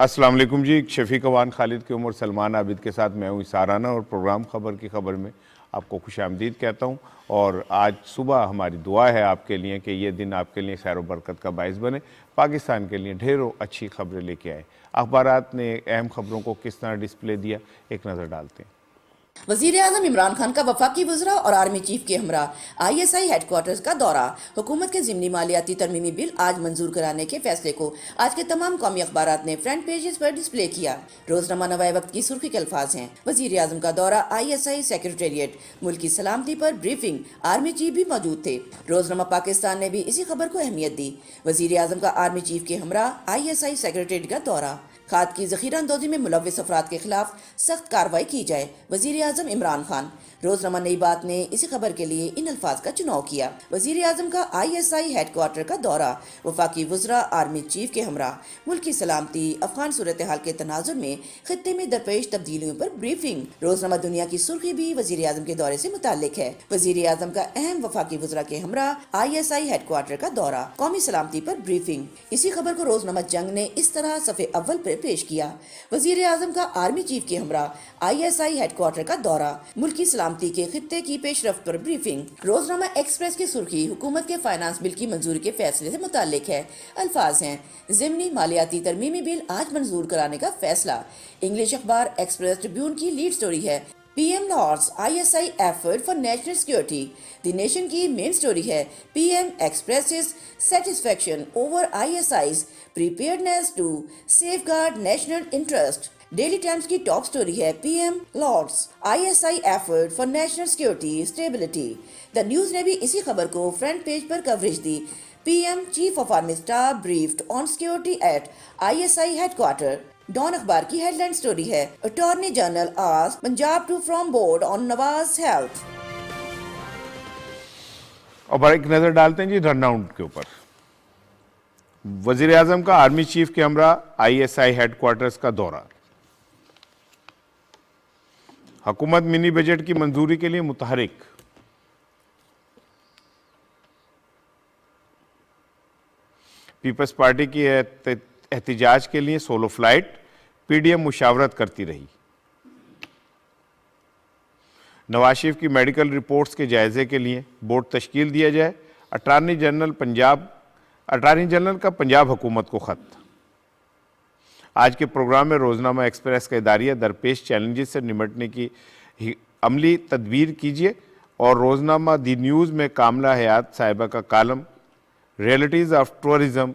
अस्सलाम वालेकुम जी। शफीक अवान, खालिद की उमर, सलमान आबिद के साथ मैं हूँ इसाराना और प्रोग्राम खबर की खबर में आपको खुश आमदीद कहता हूँ। और आज सुबह हमारी दुआ है आपके लिए कि ये दिन आपके लिए खैर बरकत का बायस बने, पाकिस्तान के लिए ढेरों अच्छी खबरें लेके आए। अखबारात ने अहम खबरों को किस तरह डिस्प्ले दिया, एक नज़र डालते हैं। वजीर आजम इमरान खान का वफाकी वज़रा और आर्मी चीफ के हमरा ISI हेडक्वार्टर्स का दौरा। हुकूमत के ज़िमनी मालियाती तरमीमी बिल आज मंजूर कराने के फैसले को आज के तमाम कौमी अखबारात ने फ्रंट पेजेस पर डिस्प्ले किया। रोजनामा नवाए वक्त की सुर्खी के अल्फाज हैं, वजीर आजम का दौरा, ISI सेक्रेटेरिएट, मुल्क की सलामती पर ब्रीफिंग, आर्मी चीफ भी मौजूद थे। रोजनामा पाकिस्तान ने भी इसी खबर को अहमियत दी। वजीर आजम का आर्मी चीफ के हमरा ISI सेक्रेटेरिएट का दौरा। खाद की जखीरा अंदोजी में मुलव्विस अफराद के खिलाफ सख्त कार्रवाई की जाए, वजीर आजम इमरान खान। रोजनामा नई बात ने इसी खबर के लिए इन अल्फाज का चुनाव किया। वजीर आजम का ISI हेडक्वार्टर का दौरा, वफाकी वज़रा, आर्मी चीफ के हमरा, मुल्क की सलामती, अफगान सूरत हाल के तनाजुर में खित्ते में दरपेश तब्दीलियों पर ब्रीफिंग। रोजनामा दुनिया की सुर्खी भी वजीर आजम के दौरे से मुताल्लिक है। वजीर आजम का अहम वफाकी वज़रा के हमरा ISI हेडक्वार्टर का दौरा, कौमी सलामती पर ब्रीफिंग। इसी खबर को रोजनामा जंग ने इस तरह सफ़े अव्वल पर पेश किया। वजीर आजम का आर्मी चीफ के हमरा ISI हेडक्वार्टर का दौरा, मुल्क की सलामती के खित्ते की पेशरफ्त पर ब्रीफिंग। रोजनामा एक्सप्रेस की सुर्खी हुकूमत के फाइनेंस बिल की मंजूरी के फैसले से मुताल्लिक है। अल्फाज हैं, ज़िमनी मालियाती तरमीमी बिल आज मंजूर कराने का फैसला। इंग्लिश अखबार एक्सप्रेस ट्रिब्यून की लीड स्टोरी है, PM lauds ISI effort for national security। The nation की मेन स्टोरी है, PM expresses satisfaction over ISI's preparedness to safeguard national interest। Daily Times की टॉप स्टोरी है, PM lauds ISI effort for national security stability। The News ने भी इसी खबर को front page पर कवरेज दी। PM chief of army staff briefed on security at ISI headquarter. Dawn अखबार की हेडलाइन स्टोरी है, attorney general asked Punjab to form board on Nawaz health. और एक नज़र डालते हैं जी रनआउट के ऊपर। वजीर आजम का आर्मी चीफ के हमरा ISI हेडक्वार्टर्स का दौरा। हुकूमत मिनी बजट की मंजूरी के लिए मुतहरिक। पीपल्स पार्टी की एहतिजाज के लिए सोलो फ्लाइट, PDM मुशावरत करती रही। नवाज शरीफ की मेडिकल रिपोर्ट्स के जायजे के लिए बोर्ड तश्कील दिया जाए। अटॉर्नी जनरल का पंजाब हुकूमत को खत। आज के प्रोग्राम में रोजनामा एक्सप्रेस का इदारिया दरपेश चैलेंजेस से निमटने की अमली तदबीर कीजिए और रोजनामा दी न्यूज़ में कामला हयात साहिबा का कालम रियलिटीज़ ऑफ टूरिज्म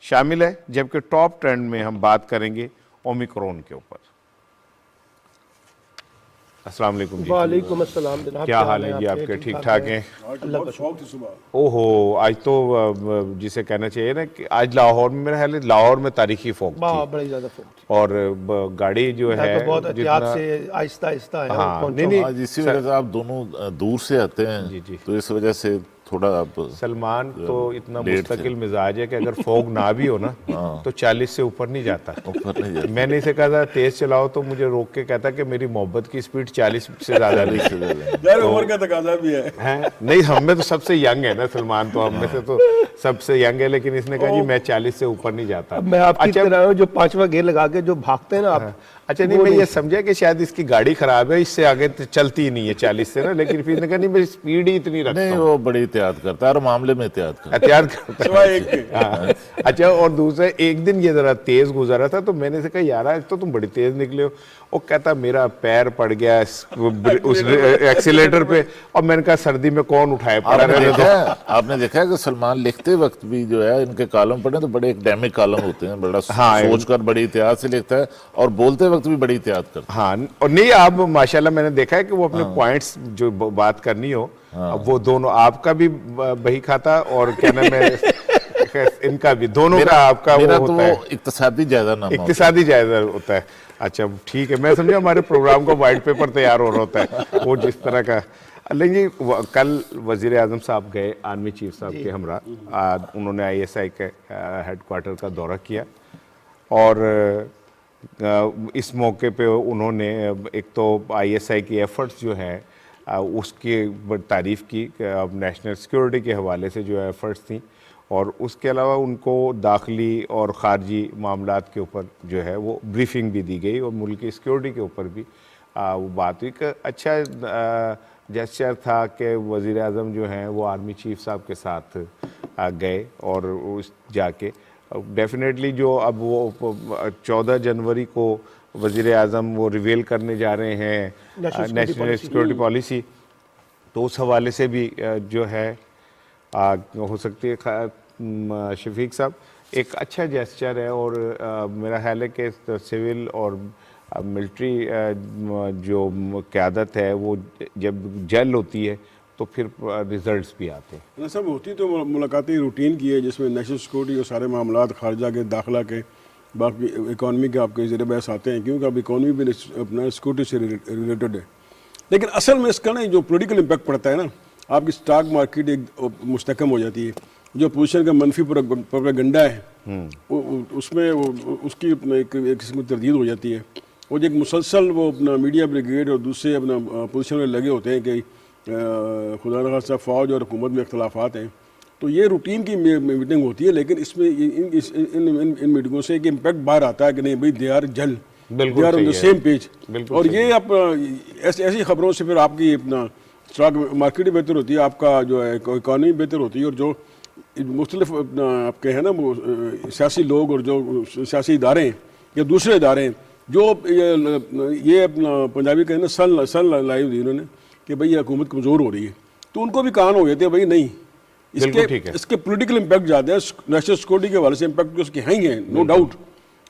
शामिल है। जबकि टॉप ट्रेंड में हम बात करेंगे ओमिक्रॉन के ऊपर। अस्सलाम वालेकुम जी। वालेकुम अस्सलाम जनाब, क्या हाल है जी आपके? ठीक ठाक हैं? अल्लाह का शुक्र। ओहो, आज तो जिसे कहना चाहिए ना कि आज लाहौर में, मेरा ख्याल है लाहौर में तारीखी फोक थी बड़ी ज्यादा फोक थी और गाड़ी जो है बहुत एहतियात से आहिस्ता आहिस्ता है। हाँ, नहीं आज इसी वजह से आप दोनों दूर से आते हैं जी जी। तो इस वजह से थोड़ा आप सलमान तो इतना मुस्तकिल मिजाज है कि अगर फोग ना भी हो ना तो 40 से ऊपर नहीं जाता। मैंने इसे कहा था तेज चलाओ तो मुझे रोक के कहता कि मेरी मोहब्बत की स्पीड 40 से ज्यादा नहीं। यार उम्र का तकाजा भी है। नहीं, हम में तो सबसे यंग है ना सलमान, तो हम में से तो सबसे यंग है, लेकिन इसने कहा जी मैं 40 से ऊपर नहीं जाता। अब मैं आपकी तरह हूं जो पांचवा गेयर लगा के जो भागते हैं ना आप। अच्छा, नहीं मैं ये समझा कि शायद इसकी गाड़ी खराब है, इससे आगे तो चलती ही नहीं है 40 से ना, लेकिन फिर इसने कहा नहीं मैं स्पीड ही इतनी रखता नहीं, हूं। वो बड़ी एहतियात करता है, हर मामले में एहतियात करता है। हाँ। अच्छा, और दूसरा एक दिन ये जरा तेज गुजरा था तो मैंने से कहा यार आज तो तुम बड़ी तेज निकले हो। वो कहता मेरा पैर पड़ गया उस एक्सीलेटर पे, और मैंने कहा सर्दी में कौन उठाए पड़ा। आपने देखा है कि सलमान लिखते वक्त भी जो है इनके कॉलम पढ़े तो बड़े एकेडमिक कॉलम होते हैं, बड़ा सोचकर बड़ी एहतियात से लिखता है और बोलते वक्त भी बड़ी एहतियात करता है। हाँ, और नहीं आप माशाल्लाह मैंने देखा है कि वो अपने पॉइंट्स जो बात करनी हो अब वो दोनों, आपका भी बही खाता और क्या नाम है इनका भी, दोनों का आपका मेरा वो तो होता है इक्तिसादी जायजा होता है। अच्छा ठीक है, मैं समझा हमारे प्रोग्राम का वाइट पेपर तैयार हो रहा होता है वो जिस तरह का। लेकिन कल वजीर आजम साहब गए आर्मी चीफ साहब के हमरा, उन्होंने ISI के हेडक्वार्टर का दौरा किया और इस मौके पे उन्होंने एक तो ISI की एफर्ट्स जो है उसकी तारीफ़ की, नेशनल सिक्योरिटी के हवाले से जो एफर्ट्स थी, और उसके अलावा उनको दाखिली और ख़ारजी मामलात के ऊपर जो है वो ब्रीफिंग भी दी गई और मुल्क की सिक्योरिटी के ऊपर भी वो बात हुई। अच्छा जेस्चर था कि वज़ीर आज़म जो हैं वो आर्मी चीफ साहब के साथ गए और उस जाके डेफिनेटली जो अब वो 14 जनवरी को वज़ीर आज़म वो रिवील करने जा रहे हैं नेशनल सिक्योरिटी पॉलिसी, तो उस हवाले से भी जो है हो सकती है शफीक साहब एक अच्छा जेस्चर है और मेरा ख्याल है कि सिविल और मिलिट्री जो क़यादत है वो जब जल होती है तो फिर रिजल्ट्स भी आते हैं ना सब होती तो मुलाकातें रूटीन की है जिसमें नेशनल सिक्योरिटी और सारे मामला खारजा के दाखिला के बाकी इकॉनमी के आपके ज़रिए बहस आते हैं क्योंकि अब इकॉनमी भी अपना सिक्योरिटी से रिलेटेड है। लेकिन असल में इसका ना जो पॉलिटिकल इम्पैक्ट पड़ता है ना, आपकी स्टॉक मार्केट एक मुस्तकम हो जाती है, जो पोजीशन का मनफी प्रोपेगेंडा है उसमें उसकी एक किस्म की तरदीद हो जाती है। वो जो एक मुसलसल वो अपना मीडिया ब्रिगेड और दूसरे अपना पोजीशन में लगे होते हैं कि खुदा न खास्ता फ़ौज और हुकूमत में इख्तलाफात हैं, तो ये रूटीन की मीटिंग होती है। लेकिन इसमें इन मीटिंगों से एक इम्पैक्ट बाहर आता है कि नहीं भाई दे आर जल, they are on the same page. और ये आप ऐसी खबरों से फिर आपकी अपना स्टॉक मार्केट भी बेहतर होती है, आपका जो है इकॉनमी बेहतर होती है, और जो मुख्तलिफ आपके हैं ना वो सियासी लोग और जो सियासी इदारे हैं या दूसरे इदारे हैं जो ये अपना पंजाबी कहते हैं सन लाई हुई इन्होंने कि भाई हुकूमत कमज़ोर हो रही है, तो उनको भी कान हो गए थे भाई नहीं इसके पॉलिटिकल इम्पैक्ट ज़्यादा है। नेशनल सिक्योरिटी के हवाले से इम्पैक्ट तो उसके हैं ही हैं, नो डाउट।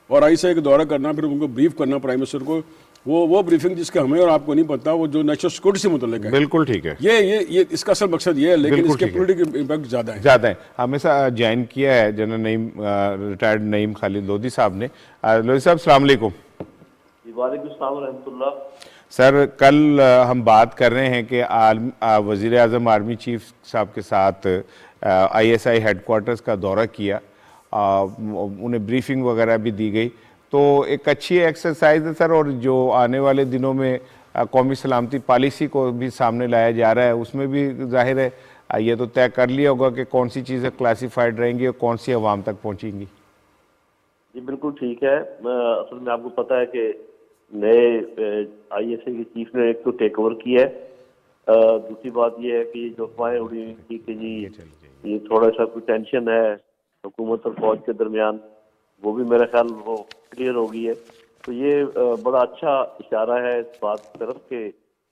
और ISI का दौरा करना, फिर उनको ब्रीफ करना प्राइम मिनिस्टर को, वो ब्रीफिंग जिसका हमें और आपको नहीं पता, वो जो नेशनल सिक्योरिटी से मुतल्लिक है। बिल्कुल ठीक है, ये इसका असल मकसद ये है, लेकिन इसके पॉलिटिकल इम्पैक्ट ज़्यादा है। हमेशा ज्वाइन किया है जनरल नईम रिटायर्ड नईम खालिद लोधी साहब ने। लोधी साहब अस्सलाम वालेकुम। वालेकुम सलाम रहमतुल्लाह। सर कल हम बात कर रहे हैं कि वज़ीर आज़म आर्मी चीफ साहब के साथ ISI हेडक्वार्टर्स का दौरा किया, उन्हें ब्रीफिंग वगैरह भी दी गई, तो एक अच्छी एक्सरसाइज है सर। और जो आने वाले दिनों में कौमी सलामती पॉलिसी को भी सामने लाया जा रहा है, उसमें भी जाहिर है ये तो तय कर लिया होगा कि कौन सी चीज़ें क्लासिफाइड रहेंगी और कौन सी अवाम तक पहुँचेंगी। जी बिल्कुल ठीक है। असल में आपको पता है कि नए ISI के चीफ ने एक तो टेक ओवर किया है। दूसरी बात यह है कि जो अफवाहें उड़ी हुई थी कि जी ये थोड़ा सा कोई टेंशन है हुकूमत और फौज के दरमियान, वो भी मेरा ख्याल वो क्लियर हो गई है। तो ये बड़ा अच्छा इशारा है इस बात की तरफ कि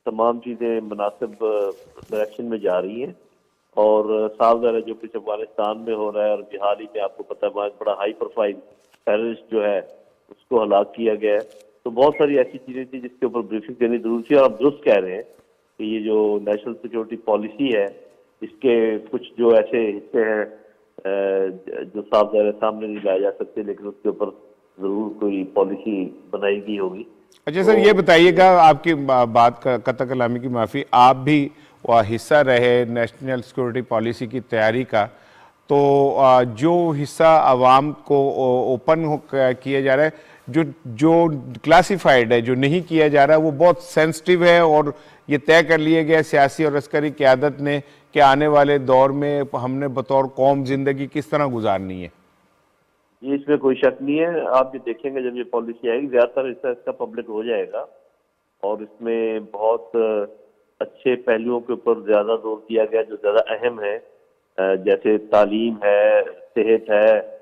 तमाम चीज़ें मुनासिब डायरेक्शन में जा रही हैं। और साफ ज़ाहिर है जो कुछ अफगानिस्तान में हो रहा है, और हाल ही में आपको पता है बड़ा हाई प्रोफाइल टेररिस्ट जो है उसको हलाक किया गया है, तो बहुत सारी ऐसी चीज़ें थी जिसके ऊपर ब्रीफिंग देनी जरूरी थी। और आप दुरुस्त कह रहे हैं कि ये जो नेशनल सिक्योरिटी पॉलिसी है इसके कुछ जो ऐसे हिस्से हैं जो साफ ज़ाहिर सामने नहीं लाए जा सकते, लेकिन उसके ऊपर ज़रूर कोई पॉलिसी बनाई गई होगी। अच्छा सर, ये बताइएगा, आपकी बात का कतई कलामी की माफ़ी, आप भी हिस्सा रहे नेशनल सिक्योरिटी पॉलिसी की तैयारी का, तो जो हिस्सा आवाम को ओपन किया जा रहा है, जो क्लासिफाइड है, जो नहीं किया जा रहा है, वो बहुत सेंसिटिव है और ये तय कर लिया गया सियासी और अस्करी क़यादत ने कि आने वाले दौर में हमने बतौर कौम जिंदगी किस तरह गुजारनी है। जी इसमें कोई शक नहीं है। आप ये देखेंगे जब ये पॉलिसी आएगी ज़्यादातर हिस्सा इसका पब्लिक हो जाएगा, और इसमें बहुत अच्छे पहलुओं के ऊपर ज़्यादा जोर दिया गया जो ज़्यादा अहम है, जैसे तालीम है, सेहत है,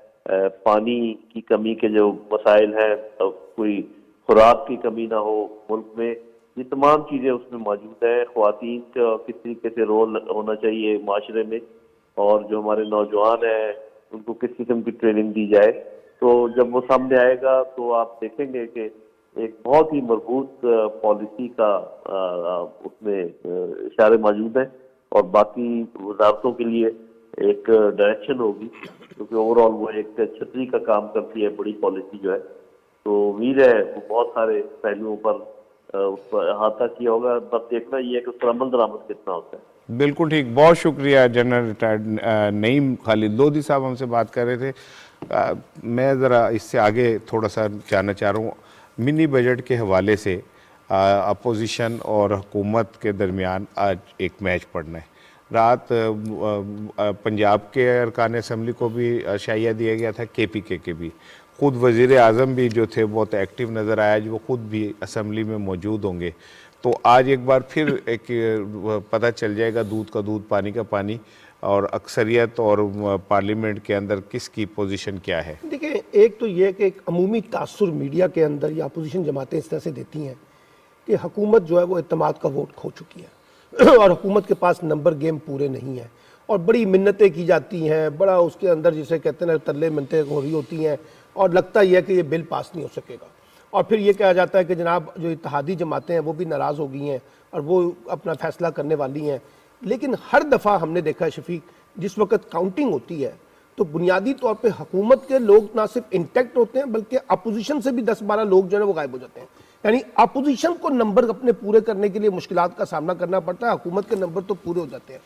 पानी की कमी के जो मसाइल हैं, तो कोई खुराक की कमी ना हो मुल्क में, ये तमाम चीज़ें उसमें मौजूद है। ख्वातीन का किस तरीके से रोल होना चाहिए माशरे में, और जो हमारे नौजवान हैं उनको किस किस्म की ट्रेनिंग दी जाए। तो जब वो सामने आएगा तो आप देखेंगे कि एक बहुत ही मजबूत पॉलिसी का उसमें इशारे मौजूद हैं, और बाकी वजारतों के लिए एक डायरेक्शन होगी, क्योंकि ओवरऑल वो एक छतरी का काम करती है बड़ी पॉलिसी जो है। तो उम्मीद है वो बहुत सारे पहलुओं पर उस पर अहाता किया होगा, बस देखना ये है कि उस पर अमल दरामद कितना होता है। बिल्कुल ठीक, बहुत शुक्रिया। जनरल रिटायर्ड नईम खालिद लोधी साहब हमसे बात कर रहे थे। मैं ज़रा इससे आगे थोड़ा सा जानना चाह रहा हूँ, मिनी बजट के हवाले से अपोजिशन और हुकूमत के दरमियान आज एक मैच पड़ना है। रात पंजाब के अरकान असम्बली को भी शाइया दिया गया था, KPK के भी। खुद वज़ीर आज़म भी जो थे बहुत एक्टिव नज़र आया, जो खुद भी असम्बली में मौजूद होंगे। तो आज एक बार फिर एक पता चल जाएगा दूध का दूध पानी का पानी, और अक्सरियत और पार्लियामेंट के अंदर किसकी पोजीशन क्या है। देखिए, एक तो ये कि एक अमूमी तासुर मीडिया के अंदर या अपोजिशन जमातें इस तरह से देती हैं कि हुकूमत जो है वो इत्तेमाद का वोट खो चुकी है और हुकूमत के पास नंबर गेम पूरे नहीं है, और बड़ी मिन्नतें की जाती हैं, बड़ा उसके अंदर जिसे कहते हैं तरले मिन्नतें हो रही होती हैं, और लगता ही है कि ये बिल पास नहीं हो सकेगा। और फिर ये कहा जाता है कि जनाब जो इत्तेहादी जमातें हैं वो भी नाराज़ हो गई हैं और वो अपना फैसला करने वाली हैं। लेकिन हर दफ़ा हमने देखा है शफीक, जिस वक्त काउंटिंग होती है तो बुनियादी तौर पे हुकूमत के लोग ना सिर्फ इंटैक्ट होते हैं बल्कि अपोजिशन से भी 10-12 लोग जो है वो गायब हो जाते हैं। यानी अपोजिशन को नंबर अपने पूरे करने के लिए मुश्किलात का सामना करना पड़ता है, हुकूमत के नंबर तो पूरे हो जाते हैं।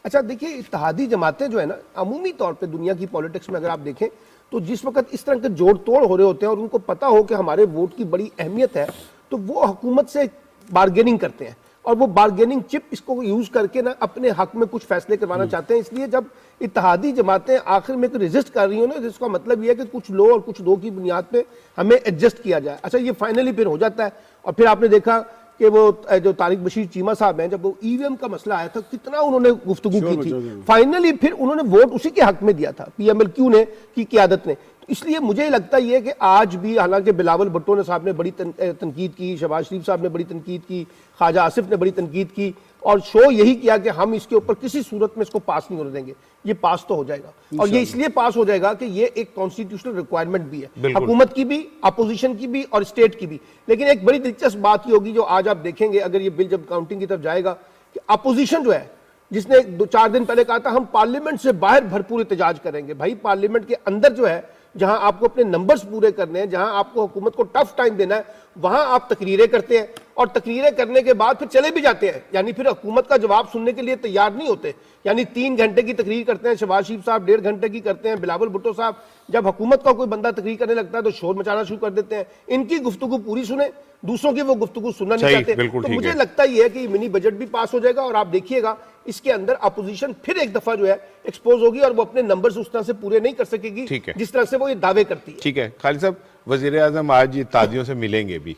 अच्छा देखिए, इत्तेहादी जमातें जो है ना, अमूमी तौर पर दुनिया की पॉलिटिक्स में अगर आप देखें तो जिस वक्त इस तरह के जोड़ तोड़ हो रहे होते हैं और उनको पता हो कि हमारे वोट की बड़ी अहमियत है, तो वो हुकूमत से बार्गेनिंग करते हैं, और वो बार्गेनिंग चिप इसको यूज करके ना अपने हक में कुछ फैसले करवाना चाहते हैं। इसलिए जब इत्तेहादी जमातें आखिर में रिजिस्ट कर रही हो ना, जिसका मतलब ये है कि कुछ लो और कुछ दो की बुनियाद पे हमें एडजस्ट किया जाए। अच्छा, ये फाइनली फिर हो जाता है। और फिर आपने देखा कि वो जो तारिक बशीर चीमा साहब हैं, जब वो EVM का मसला आया था, कितना उन्होंने गुफ्तगू की थी, फाइनली फिर उन्होंने वोट उसी के हक में दिया था, PMLQ ने की क़यादत ने। इसलिए मुझे लगता है कि आज भी, हालांकि बिलावल भुट्टो ने साहब ने बड़ी तनकीद की, शहबाज शरीफ साहब ने बड़ी तनकीद की, ख्वाजा आसिफ ने बड़ी तनकीद की, और शो यही किया कि हम इसके ऊपर किसी सूरत में इसको पास नहीं होने देंगे। ये पास तो हो जाएगा, और ये इसलिए पास हो जाएगा कि ये एक कॉन्स्टिट्यूशनल रिक्वायरमेंट भी है, हुकूमत की भी, अपोजिशन की भी और स्टेट की भी। लेकिन एक बड़ी दिलचस्प बात ये होगी जो आज आप देखेंगे, अगर ये बिल जब काउंटिंग की तरफ जाएगा, कि अपोजिशन जो है, जिसने 2-4 दिन पहले कहा था हम पार्लियामेंट से बाहर भरपूर एहतजाज करेंगे, भाई पार्लियामेंट के अंदर जो है, जहां आपको अपने नंबर्स पूरे करने हैं, जहां आपको हुकूमत को टफ टाइम देना है, वहां आप तकरीरें करते हैं, और तकरीरें करने के बाद फिर चले भी जाते हैं। यानी फिर हुकूमत का जवाब सुनने के लिए तैयार नहीं होते। यानी 3 घंटे की तकरीर करते हैं शहबाज शरीफ साहब, 1.5 घंटे की करते हैं बिलावल भुट्टो साहब। जब हुकूमत का कोई बंदा तकरीर करने लगता है तो शोर मचाना शुरू कर देते हैं। इनकी गुफ्तगू पूरी सुने, दूसरों की वो गुफ्तगू सुनना नहीं चाहते। तो मुझे लगता ही है कि मिनी बजट भी पास हो जाएगा, और आप देखिएगा इसके अंदर अपोजिशन फिर एक दफा जो है एक्सपोज होगी, और वो अपने नंबर्स उस तरह से पूरे नहीं कर सकेगी जिस तरह से वो ये दावे करती है। ठीक है खालिद साहब, वज़ीर आज़म आज इत्तेहादियों से मिलेंगे भी,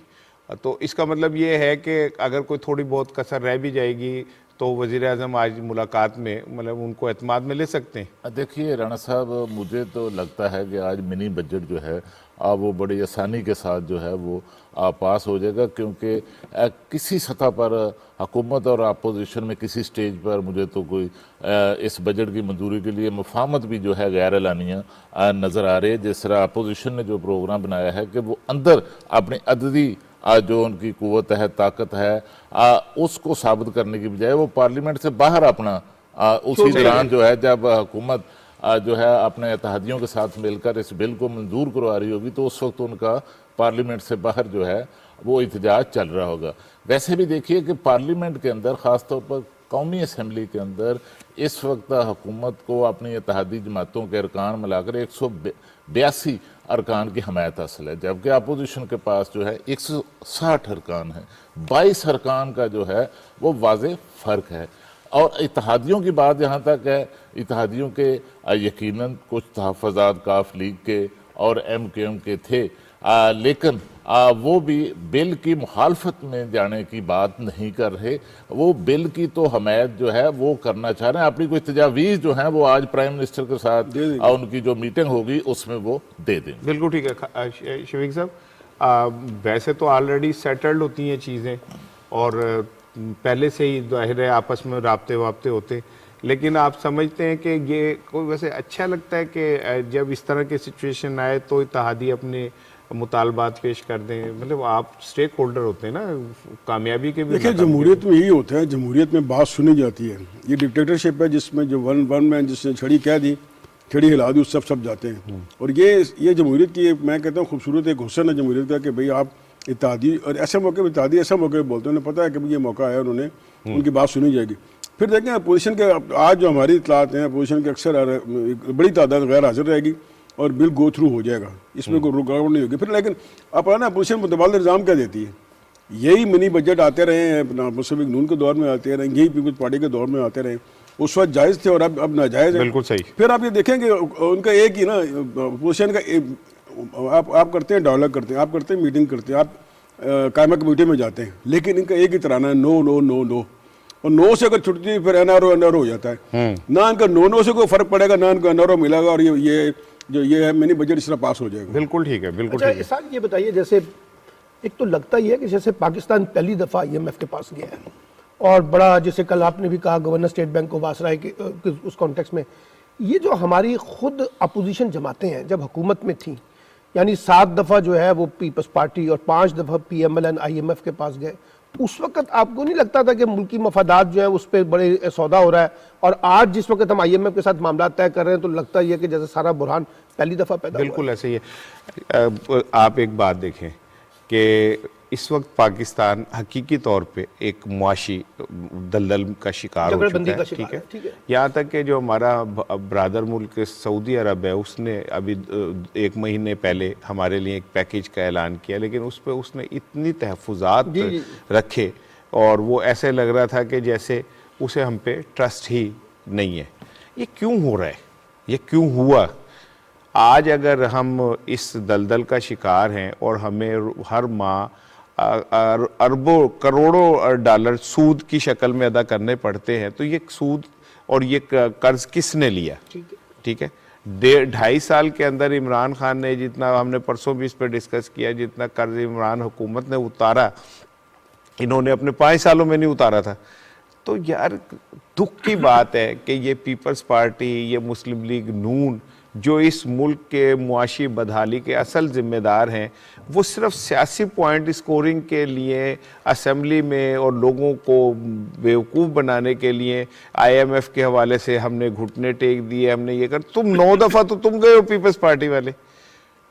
तो इसका मतलब ये है कि अगर कोई थोड़ी बहुत कसर रह भी जाएगी तो वज़ीर आज़म आज मुलाकात में मतलब उनको एतमाद में ले सकते हैं। देखिए राणा साहब, मुझे तो लगता है कि आज मिनी बजट जो है वो बड़ी आसानी के साथ जो है वो पास हो जाएगा, क्योंकि किसी सतह पर हुकूमत और अपोजिशन में किसी स्टेज पर मुझे तो कोई इस बजट की मंजूरी के लिए मुफाहमत भी जो है गैर एलानिया नज़र आ रही है। जिस तरह अपोजिशन ने जो प्रोग्राम बनाया है कि वो अंदर अपनी अददी जो उनकी कुव्वत है, ताकत है, उसको साबित करने की बजाय वो पार्लियामेंट से बाहर अपना उसी दौरान जो है, जब हुकूमत जो है अपने इत्तेहादियों के साथ मिलकर इस बिल को मंजूर करवा रही होगी, तो उस वक्त उनका पार्लियामेंट से बाहर जो है वो एहतजाज चल रहा होगा। वैसे भी देखिए कि पार्लियामेंट के अंदर, ख़ासतौर पर कौमी असम्बली के अंदर, इस वक्त हुकूमत को अपनी इत्तेहादी जमातों के अरकान मिलाकर 182 अरकान की हमायत हासिल है, जबकि अपोजिशन के पास जो है 160 अरकान है। 22 अरकान का जो है वो वाज़ेह फ़र्क है। और इत्तेहादियों की बात जहाँ तक है, इत्तेहादियों के यकीनन कुछ तहफ़्फ़ुज़ात काफ लीग के और MQM के थे, लेकिन वो भी बिल की मुखालफत में जाने की बात नहीं कर रहे। वो बिल की तो हमायत जो है वो करना चाह रहे हैं। अपनी कोई तजावीज़ जो हैं वो आज प्राइम मिनिस्टर के साथ उनकी जो मीटिंग होगी उसमें वो दे दें। बिल्कुल ठीक है शफीक साहब, वैसे तो ऑलरेडी सेटल्ड होती हैं चीज़ें और पहले से ही जाहिर है आपस में राब्ते वाब्ते होते, लेकिन आप समझते हैं कि ये कोई वैसे अच्छा लगता है कि जब इस तरह की सिचुएशन आए तो इत्तेहादी अपने मुतालबात पेश कर दें? मतलब आप स्टेक होल्डर होते हैं ना कामयाबी के भी। देखिए, जमहूरियत में यही होता है, जमहूरियत में बात सुनी जाती है। ये डिक्टेटरशिप है जिसमें जो वन मैन जिसने छड़ी कह दी, छड़ी हिला दी, उस सब जाते हैं। और ये जमहूरियत की मैं कहता हूँ खूबसूरत एक हुस्न है जमहूरियत का, कि भाई आप इत्तेहादी और ऐसे मौके पर इत्तेहादी ऐसा मौके बोलते हैं, उन्हें पता है कि ये मौका है, उन्होंने उनकी बात सुनी जाएगी। फिर देखें अपोजिशन के आज जो हमारी इतलात हैं, अपोजिशन के अक्सर बड़ी तादाद गैर हाजिर रहेगी और बिल गो थ्रू हो जाएगा, इसमें कोई रुकावट नहीं होगी। फिर लेकिन अब ना अपोजिशन मुतबादल निज़ाम क्या देती है, यही मिनी बजट आते रहे हैं, अपना मुस्लिम नून के दौर में आते रहे, यही पीपल्स पार्टी के दौर में आते रहे, उस वक्त जायज़ थे और अब नाजायज़ है। बिल्कुल सही। फिर आप ये देखेंगे उनका एक ही ना पोजिशन का आप करते हैं, डायलॉग करते हैं, आप करते हैं, मीटिंग करते हैं, आप कायमा कमेटी में जाते हैं, लेकिन इनका एक ही तराना है, नो नो नो नो। और नो से अगर छुट्टी फिर एनआरओ हो जाता है। ना इनका नो से कोई फर्क पड़ेगा, ना इनको एनआरओ मिलेगा, और ये जो ये है मिनी बजट इस तरह पास हो जाएगा। बिल्कुल ठीक है, बिल्कुल अच्छा ठीक है। इरशाद ये बताइए, जैसे एक तो लगता ही है कि जैसे पाकिस्तान पहली दफ़ा IMF के पास गया है और बड़ा, जैसे कल आपने भी कहा गवर्नर स्टेट बैंक को वासरा है कि उस कॉन्टेक्स्ट में ये जो हमारी खुद अपोजिशन जमातें हैं जब हुकूमत में थी, यानी 7 दफ़ा जो है वो पीपल्स पार्टी और 5 दफ़ा PMLN IMF के पास गए, उस वक्त आपको नहीं लगता था कि मुल्की मफादात जो है उस पर बड़े सौदा हो रहा है? और आज जिस वक्त हम IMF के साथ मामला तय कर रहे हैं तो लगता ही है कि जैसे सारा बुरहान पहली दफ़ा पैदा हुआ है। बिल्कुल ऐसे ही है। आप एक बात देखें कि इस वक्त पाकिस्तान हकीकी तौर पे एक मुआशी दलदल का शिकार हो चुका जबरबंदी है, का शिकार ठीक है। है, ठीक है। यहाँ तक कि जो हमारा ब्रादर मुल्क सऊदी अरब है, उसने अभी 1 महीने पहले हमारे लिए एक पैकेज का ऐलान किया, लेकिन उस पर उसने इतनी तहफ़्फ़ुज़ात रखे और वो ऐसे लग रहा था कि जैसे उसे हम पे ट्रस्ट ही नहीं है। ये क्यों हो रहा है, ये क्यों हुआ? आज अगर हम इस दलदल का शिकार हैं और हमें हर माह अरबों करोड़ों डॉलर सूद की शक्ल में अदा करने पड़ते हैं, तो ये सूद और ये कर्ज किसने लिया? ठीक है, 2.5 साल के अंदर इमरान खान ने जितना, हमने परसों भी इस पर डिस्कस किया, जितना कर्ज इमरान हुकूमत ने उतारा इन्होंने अपने 5 सालों में नहीं उतारा था। तो यार दुख की बात है कि ये पीपल्स पार्टी, ये मुस्लिम लीग नून, जो इस मुल्क के मुआशी बदहाली के असल जिम्मेदार हैं, वो सिर्फ सियासी पॉइंट स्कोरिंग के लिए असेंबली में और लोगों को बेवकूफ़ बनाने के लिए IMF के हवाले से हमने घुटने टेक दिए, हमने ये कर। तुम 9 दफ़ा तो तुम गए हो पीपल्स पार्टी वाले,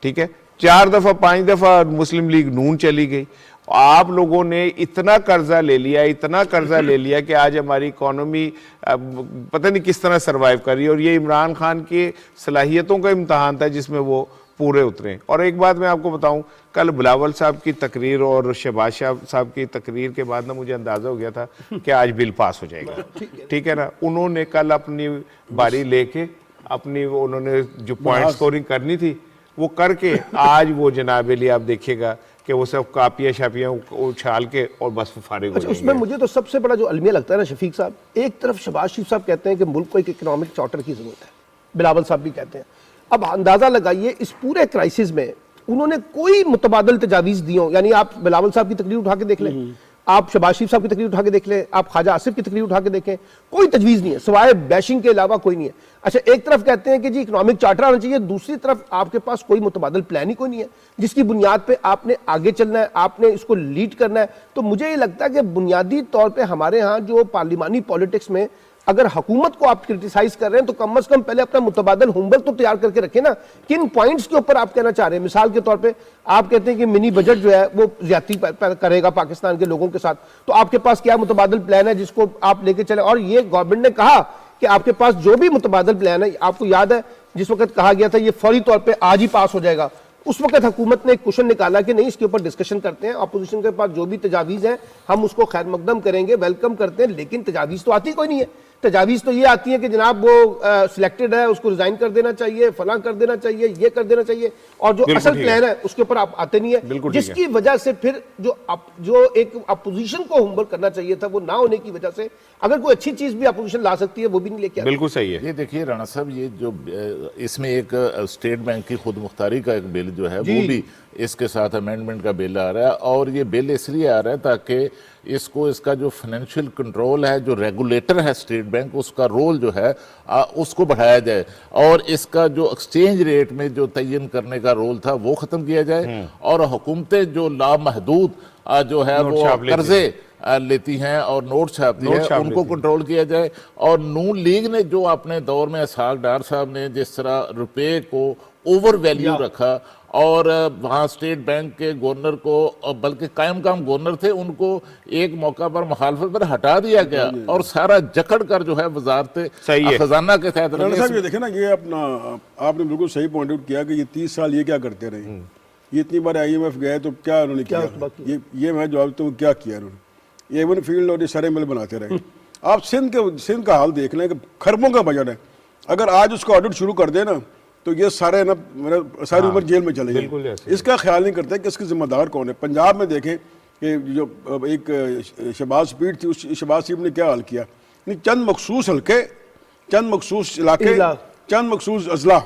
ठीक है, 4 दफ़ा 5 दफ़ा मुस्लिम लीग नून चली गई। आप लोगों ने इतना कर्जा ले लिया, इतना कर्जा ले लिया कि आज हमारी इकॉनमी पता नहीं किस तरह सरवाइव कर रही है, और ये इमरान खान की सलाहियतों का इम्तहान था जिसमें वो पूरे उतरे। और एक बात मैं आपको बताऊं, कल बिलावल साहब की तकरीर और शहबाज साहब की तकरीर के बाद ना मुझे अंदाज़ा हो गया था कि आज बिल पास हो जाएगा, ठीक है ना। उन्होंने कल अपनी बारी लेके अपनी उन्होंने जो पॉइंट स्कोरिंग करनी थी वो करके आज वो जनाब अली आप देखिएगा कि वो सब कापियाँ शापियाँ उछाल के और बस फारिग हो अच्छा, उसमें मुझे तो सबसे बड़ा जो अलमिया लगता है ना शफीक साहब, एक तरफ शहबाज शरीफ साहब कहते हैं कि मुल्क को एक इकोनॉमिक चार्टर की जरूरत है, बिलावल साहब भी कहते हैं। अब अंदाजा लगाइए इस पूरे क्राइसिस में उन्होंने कोई मुतबादल तजावीज़ दी हो, यानी आप बिलावल साहब की तकरीर उठा के देख लें, आप शहबाज शरीफ साहब की तकरीर उठा के देख लें, आप ख्वाजा आसिफ की तकरीर उठा के देखें, कोई तजवीज़ नहीं है सिवाय बैशिंग के अलावा कोई नहीं है। अच्छा, एक तरफ कहते हैं कि जी इकोनॉमिक चार्टर आना चाहिए, दूसरी तरफ आपके पास कोई मुतबादल प्लान ही कोई नहीं है जिसकी बुनियाद पे आपने आगे चलना है, आपने इसको लीड करना है। तो मुझे ये लगता है कि बुनियादी तौर पर हमारे यहाँ जो पार्लिमानी पॉलिटिक्स में अगर हुकूमत को आप क्रिटिसाइज कर रहे हैं तो कम से कम पहले अपना मुतबादल होमवर्क तो तैयार करके रखें ना, किन पॉइंट्स के ऊपर आप कहना चाह रहे हैं। मिसाल के तौर पे आप कहते हैं कि मिनी बजट जो है वो ज्यादती करेगा पाकिस्तान के लोगों के साथ, तो आपके पास क्या मुतबादल प्लान है जिसको आप लेके चले? और ये गवर्नमेंट ने कहा कि आपके पास जो भी मुतबादल प्लान है, आपको याद है जिस वक्त कहा गया था ये फौरी तौर पर आज ही पास हो जाएगा, उस वक्त हुकूमत ने एक क्वेश्चन निकाला कि नहीं इसके ऊपर डिस्कशन करते हैं, अपोजिशन के पास जो भी तजावीज़ हैं हम उसको खैर मकदम करेंगे, वेलकम करते हैं, लेकिन तजावीज़ तो आती कोई नहीं है। तजावीज़ तो ये आती है कि जनाब वो सिलेक्टेड है उसको रिजाइन कर देना चाहिए, फलां कर देना चाहिए, ये कर देना चाहिए, और जो असल प्लान है उसके ऊपर आप आते नहीं है, जिसकी वजह से फिर जो एक अपोजिशन को होमवर्क करना चाहिए था वो ना होने की वजह से अगर कोई अच्छी चीज भी अपोजिशन ला सकती है वो भी नहीं लेके आती। बिल्कुल सही है। ये देखिए राणा साहब, ये जो इसमें एक स्टेट बैंक की खुद मुख्तारी का एक बिल जो है वो भी इसके साथ अमेंडमेंट का बिल आ रहा है, और ये बिल इसलिए आ रहा है ताकि इसका जो फाइनेंशियल कंट्रोल है, जो रेगुलेटर है स्टेट बैंक, उसका रोल जो है उसको बढ़ाया जाए, और इसका जो एक्सचेंज रेट में जो तयन करने का रोल था वो ख़त्म किया जाए, और हुकूमतें जो लामहदूद जो है वो कर्जे लेती हैं और नोट छापती हैं उनको कंट्रोल किया जाए। और नून लीग ने जो अपने दौर में इसहाक डार साहब ने जिस तरह रुपए को ओवर वैल्यू रखा, और वहाँ स्टेट बैंक के गवर्नर को, बल्कि कायम काम गवर्नर थे, उनको एक मौका पर मुखालफत पर हटा दिया गया और सारा जकड़ कर जो है वजारत खजाना के तहत। ये देखे ना, ये अपना आपने बिल्कुल सही पॉइंट आउट किया कि ये 30 साल ये क्या करते रहे, ये इतनी बार IMF गए तो क्या उन्होंने किया, ये मैं जवाब दूं क्या किया उन्होंने, ये एवन फील्ड और ये सारे मिल बनाते रहे। आप सिंध का हाल देख लें कि खरबों का बजट है, अगर आज उसका ऑडिट शुरू कर दे ना तो ये सारे ना मेरा सारी उम्र जेल में चले बिल्कुल जाए। ऐसे। इसका ख्याल नहीं करते कि इसके जिम्मेदार कौन है। पंजाब में देखें कि जो एक शहबाज स्पीड थी, उस शहबाज स्पीड ने क्या हाल किया, नहीं चंद मखसूस हल्के, चंद मखसूस इलाके, चंद मखसूस अजला,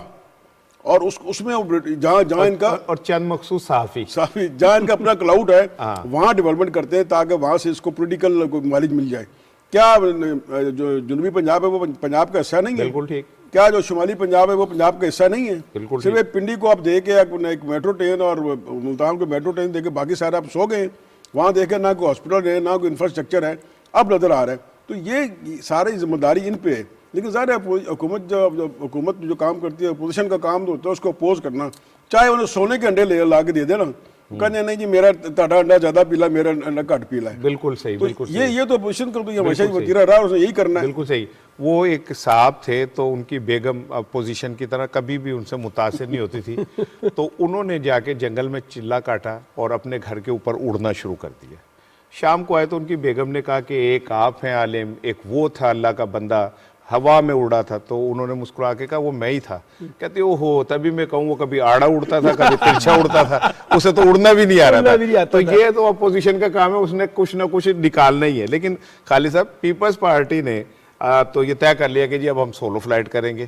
और उसमें जहाँ इनका और चंद मखसूस सहाफी जहाँ इनका अपना क्लाउड है वहाँ डेवलपमेंट करते हैं ताकि वहाँ से इसको पॉलिटिकल माइलेज मिल जाए। क्या जो जनूबी पंजाब है वो पंजाब का हिस्सा नहीं है? बिल्कुल ठीक। क्या जो शुमाली पंजाब है वो पंजाब का हिस्सा नहीं है? बिल्कुल सिर्फ एक पिंडी को आप दे के एक मेट्रो ट्रेन और मुल्तान को मेट्रो ट्रेन दे के बाकी सारे आप सो गए। वहाँ देखे ना कोई हॉस्पिटल है ना कोई इंफ्रास्ट्रक्चर है, अब नजर आ रहा है। तो ये सारी जिम्मेदारी इन पे है। लेकिन ज़ाहिर है हुकूमत जो काम करती है, अपोजिशन का काम तो होता है उसको अपोज करना, चाहे उन्हें सोने के अंडे ला के दे देना, कहते नहीं जी मेरा ताड़ा अंडा ज़्यादा पीला, मेरा अंडा घट पीला है। बिल्कुल सही, तो बिल्कुल ये तो अपोजिशन का तो ये हमेशा ही वतीरा रहा है, उसने यही करना है। बिल्कुल सही। वो एक साहब थे तो उनकी बेगम अपोजिशन की तरह कभी भी उनसे मुतासिर नहीं होती थी तो उन्होंने जाके जंगल में चिल्ला काटा और अपने घर के ऊपर उड़ना शुरू कर दिया। शाम को आए तो उनकी बेगम ने कहा कि एक आप हैं आलिम, एक वो था अल्लाह का बंदा हवा में उड़ा था। तो उन्होंने मुस्कुरा के कहा वो मैं ही था। कहते ओहो, तभी मैं कहूँ वो कभी आड़ा उड़ता था, कभी तिरछा उड़ता था, उसे तो उड़ना भी नहीं आ रहा था। तो ये तो अपोजिशन का काम है, उसने कुछ ना कुछ निकालना ही है। लेकिन खालिद साहब, पीपल्स पार्टी ने तो ये तय कर लिया कि जी अब हम सोलो फ्लाइट करेंगे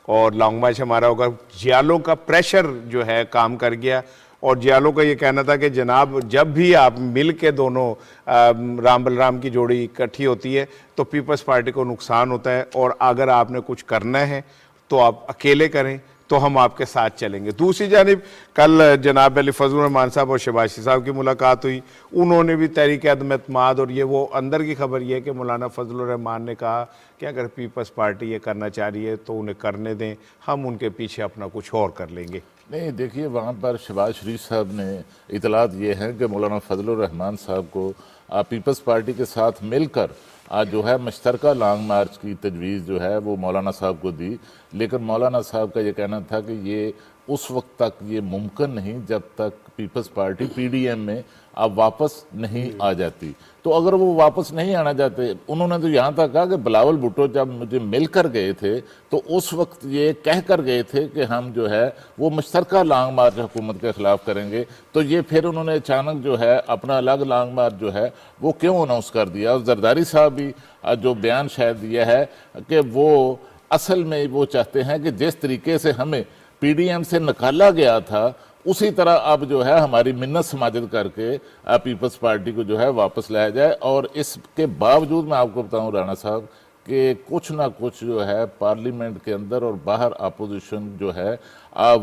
और लॉन्ग मार्च हमारा होगा। जियालों का प्रेशर जो है काम कर गया और जियालों का ये कहना था कि जनाब जब भी आप मिल के दोनों राम बलराम की जोड़ी इकट्ठी होती है तो पीपल्स पार्टी को नुकसान होता है, और अगर आपने कुछ करना है तो आप अकेले करें, तो हम आपके साथ चलेंगे। दूसरी जानिब कल जनाब अली फजलुर रहमान साहब और शहबाज साहब की मुलाकात हुई, उन्होंने भी तहरीक अदम एतमाद, और ये वो अंदर की खबर ये है कि मौलाना फजलुर रहमान ने कहा कि अगर पीपल्स पार्टी ये करना चाह रही है तो उन्हें करने दें, हम उनके पीछे अपना कुछ और कर लेंगे। नहीं, देखिए वहाँ पर शहबाज शरीफ साहब ने इतलात ये हैं कि मौलाना फजलुर रहमान साहब को पीपल्स पार्टी के साथ मिलकर जो है मुश्तरका लॉन्ग मार्च की तजवीज़ जो है वो मौलाना साहब को दी। लेकिन मौलाना साहब का ये कहना था कि ये उस वक्त तक ये मुमकिन नहीं जब तक पीपल्स पार्टी पीडीएम में अब वापस नहीं आ जाती। तो अगर वो वापस नहीं आना चाहते, उन्होंने तो यहाँ तक कहा कि बिलावल भुट्टो जब मुझे मिलकर गए थे तो उस वक्त ये कह कर गए थे कि हम जो है वो मुश्तरका लॉन्ग मार्च हुकूमत के ख़िलाफ़ करेंगे। तो ये फिर उन्होंने अचानक जो है अपना अलग लॉन्ग मार्च जो है वो क्यों अनाउंस कर दिया। और जरदारी साहब भी जो बयान शायद दिया है कि वो असल में वो चाहते हैं कि जिस तरीके से हमें पीडीएम से निकाला गया था उसी तरह अब जो है हमारी मिन्नत समाजत करके पीपल्स पार्टी को जो है वापस लाया जाए। और इसके बावजूद मैं आपको बताऊं राणा साहब कि कुछ ना कुछ जो है पार्लियामेंट के अंदर और बाहर अपोजिशन जो है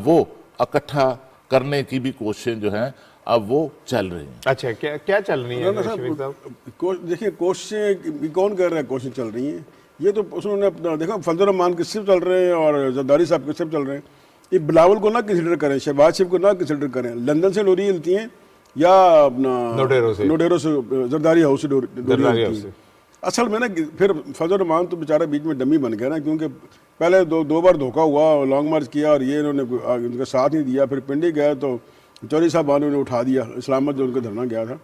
वो इकट्ठा करने की भी कोशिशें जो हैं अब वो चल रही हैं। अच्छा, क्या क्या चल रही है साहब? देखिए कोशिशें कौन कर रहा है, कोशिशें चल रही हैं। ये तो उन्होंने अपना देखा, फजलुर रहमान के सिर्फ चल रहे हैं और जरदारी साहब के सिर्फ चल रहे हैं। ये बिलावल को ना कंसिडर करें, शहबाज शरीफ को ना कंसिडर करें। लंदन से डोरी हिलती हैं या अपना नोडेरो से जरदारी हाउस से डोरी। असल में ना फिर फजलुर रहमान तो बेचारा बीच में डमी बन गया ना, क्योंकि पहले दो बार धोखा हुआ, लॉन्ग मार्च किया और ये इन्होंने उनका साथ नहीं दिया। फिर पिंडी गया तो चौधरी साहब ने उठा दिया, इस्लामाबाद जो उनका धरना गया था।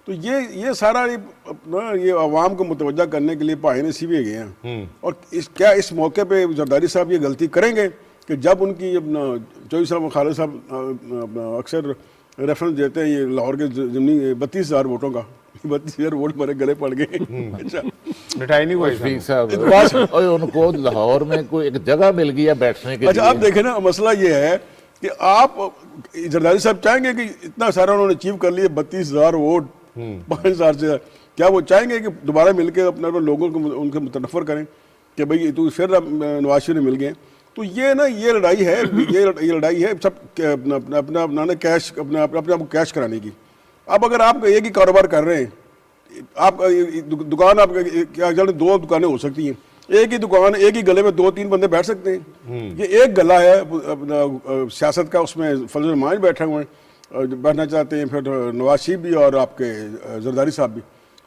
तो ये सारा ये अवाम को मुतवज्जा करने के लिए भाई ने सीबी गए हैं। और क्या इस मौके पे जरदारी साहब ये गलती करेंगे कि जब उनकी अपना चौधरी साहब खालिद साहब अक्सर रेफरेंस देते हैं ये लाहौर के ज़मीनी 32,000 वोटों का, 32,000 वोट मेरे गले पड़ गए। अच्छा, मिठाई नहीं हुई साहब और उनको लाहौर में कोई एक जगह मिल गई है बैठने के लिए। अच्छा, आप देखें ना, मसला ये है कि आप जरदारी साहब चाहेंगे कि इतना सारा उन्होंने अचीव कर लिए, 32,000 वोट 5 साल से, क्या वो चाहेंगे कि दोबारा मिलकर अपने लोगों को उनके मुतनफ़र करें कि भाई तो फिर नवाज शरीफ मिल गए? तो ये ना ये लड़ाई है, ये लड़ाई है सब अपना कैश अपने आप को कैश कराने की। अब अगर आप एक ही कारोबार कर रहे हैं, आप दुकान आप क्या चल 2 दुकानें हो सकती हैं, एक ही दुकान एक ही गले में 2-3 बंदे बैठ सकते हैं। ये एक गला है अपना सियासत का, उसमें फजलुर रहमान बैठे हुए हैं, बैठना चाहते हैं, फिर नवाज शरीफ भी और आपके जरदारी साहब भी।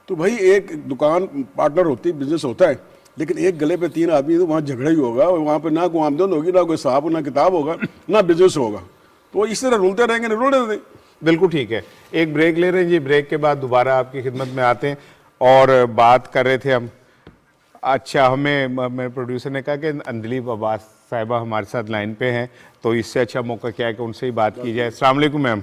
तो भाई एक दुकान पार्टनर होती है, बिजनेस होता है, लेकिन एक गले पे 3 आदमी तो वहाँ झगड़ा ही होगा, वहाँ पे ना कोई आमदन होगी, ना कोई साहब, ना किताब होगा, ना बिजनेस होगा। तो इस तरह रुलते रहेंगे, रुलने दें। बिल्कुल ठीक है, एक ब्रेक ले रहे हैं जी, ब्रेक के बाद दोबारा आपकी खिदमत में आते हैं और बात कर रहे थे हम अच्छा, मेरे प्रोड्यूसर ने कहा कि अंदलीब अब्बास साहिबा हमारे साथ लाइन पे हैं, तो इससे अच्छा मौका क्या है कि उनसे ही बात की जाए। अस्सलाम वालेकुम मैम।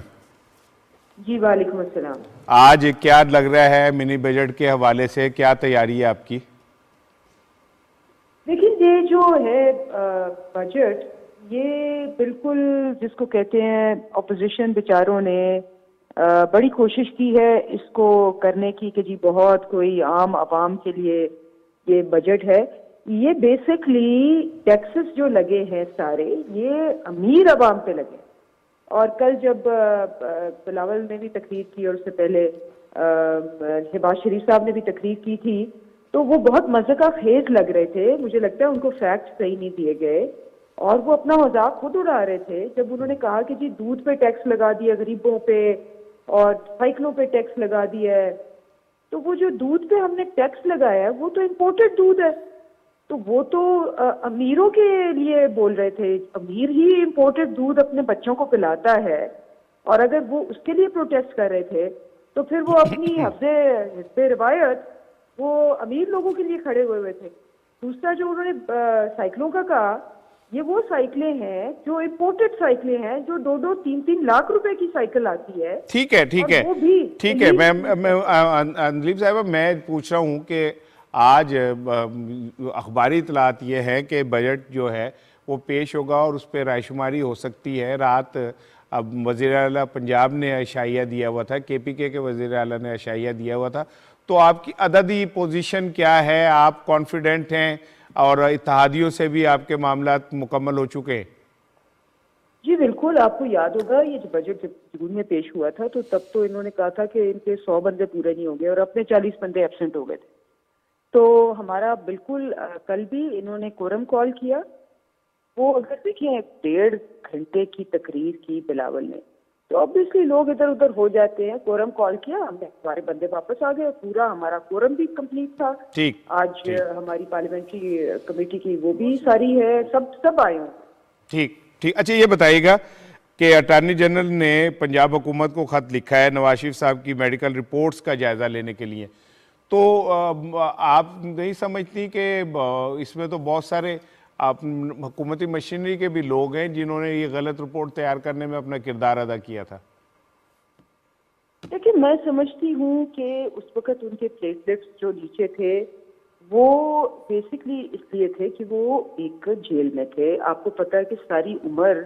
जी वालेकुम अस्सलाम। आज क्या लग रहा है मिनी बजट के हवाले से, क्या तैयारी है आपकी? देखिए ये जो है बजट, ये बिल्कुल जिसको कहते हैं ऑपोजिशन बेचारों ने बड़ी कोशिश की है इसको करने की कि जी बहुत कोई आम आवाम के लिए ये बजट है। ये बेसिकली टैक्सेस जो लगे हैं सारे, ये अमीर आवाम पे लगे। और कल जब बिलावल ने भी तकरीर की और उससे पहले शहबाज शरीफ साहब ने भी तकरीर की थी, तो वो बहुत मजे का खेज लग रहे थे। मुझे लगता है उनको फैक्ट सही नहीं दिए गए और वो अपना मजाक खुद उड़ा रहे थे जब उन्होंने कहा कि जी दूध पे टैक्स लगा दिया गरीबों पे और साइकिलों पे टैक्स लगा दिया है। तो वो जो दूध पे हमने टैक्स लगाया है वो तो इम्पोर्टेड दूध है, तो वो तो अमीरों के लिए बोल रहे थे। अमीर ही इम्पोर्टेड दूध अपने बच्चों को पिलाता है, और अगर वो उसके लिए प्रोटेस्ट कर रहे थे तो फिर वो अपनी हफ्ते रिवायत वो अमीर लोगों के लिए खड़े हुए थे। दूसरा जो उन्होंने साइकिलों का कहा, ये वो साइकिलें हैं जो इम्पोर्टेड साइकिलें हैं, जो 2-2-3-3 लाख रुपए की साइकिल आती है। ठीक है, ठीक है, और वो भी ठीक है। मैं अंदलीब साहिबा, मैं पूछ रहा हूँ कि आज अखबारी इतलात ये है कि बजट जो है वो पेश होगा और उस पर रायशुमारी हो सकती है। रात अब वज़ीर आला पंजाब ने अशाइया दिया हुआ था, KPK के वज़ीर आला ने अशाइया दिया हुआ था, तो आपकी अददी पोजीशन क्या है? आप कॉन्फिडेंट हैं और इत्तेहादियों से भी आपके मामलात मुकम्मल हो चुके हैं? जी बिल्कुल, आपको याद होगा ये जो बजट जब जून में पेश हुआ था तो तब तो इन्होंने कहा था कि इनके 100 बंदे पूरे नहीं होंगे और अपने 40 बंदे एब्सेंट हो गए थे। तो हमारा बिल्कुल कल भी इन्होंने कोरम कॉल किया। वो अगर देखिए 1.5 घंटे की तकरीर की बिलावल ने, तो ऑब्वियसली लोग इधर उधर हो जाते हैं। कोरम कॉल किया हमने, हमारे बंदे वापस आ गए, पूरा हमारा कोरम भी कंप्लीट था। ठीक, आज हमारी पार्लियामेंट्री कमेटी की वो भी सारी है, सब आए हैं। ठीक ठीक। अच्छा, ये बताइएगा कि अटॉर्नी जनरल ने पंजाब हुकूमत को ख़त लिखा है नवाज शरीफ साहब की मेडिकल रिपोर्ट्स का जायज़ा लेने के लिए, तो आप नहीं समझती कि इसमें तो बहुत सारे आप हुकूमती मशीनरी के भी लोग हैं जिन्होंने ये गलत रिपोर्ट तैयार करने में अपना किरदार अदा किया था? देखिए मैं समझती हूँ कि उस वक्त उनके प्लेटलेट्स जो नीचे थे वो बेसिकली इसलिए थे कि वो एक जेल में थे। आपको पता है कि सारी उम्र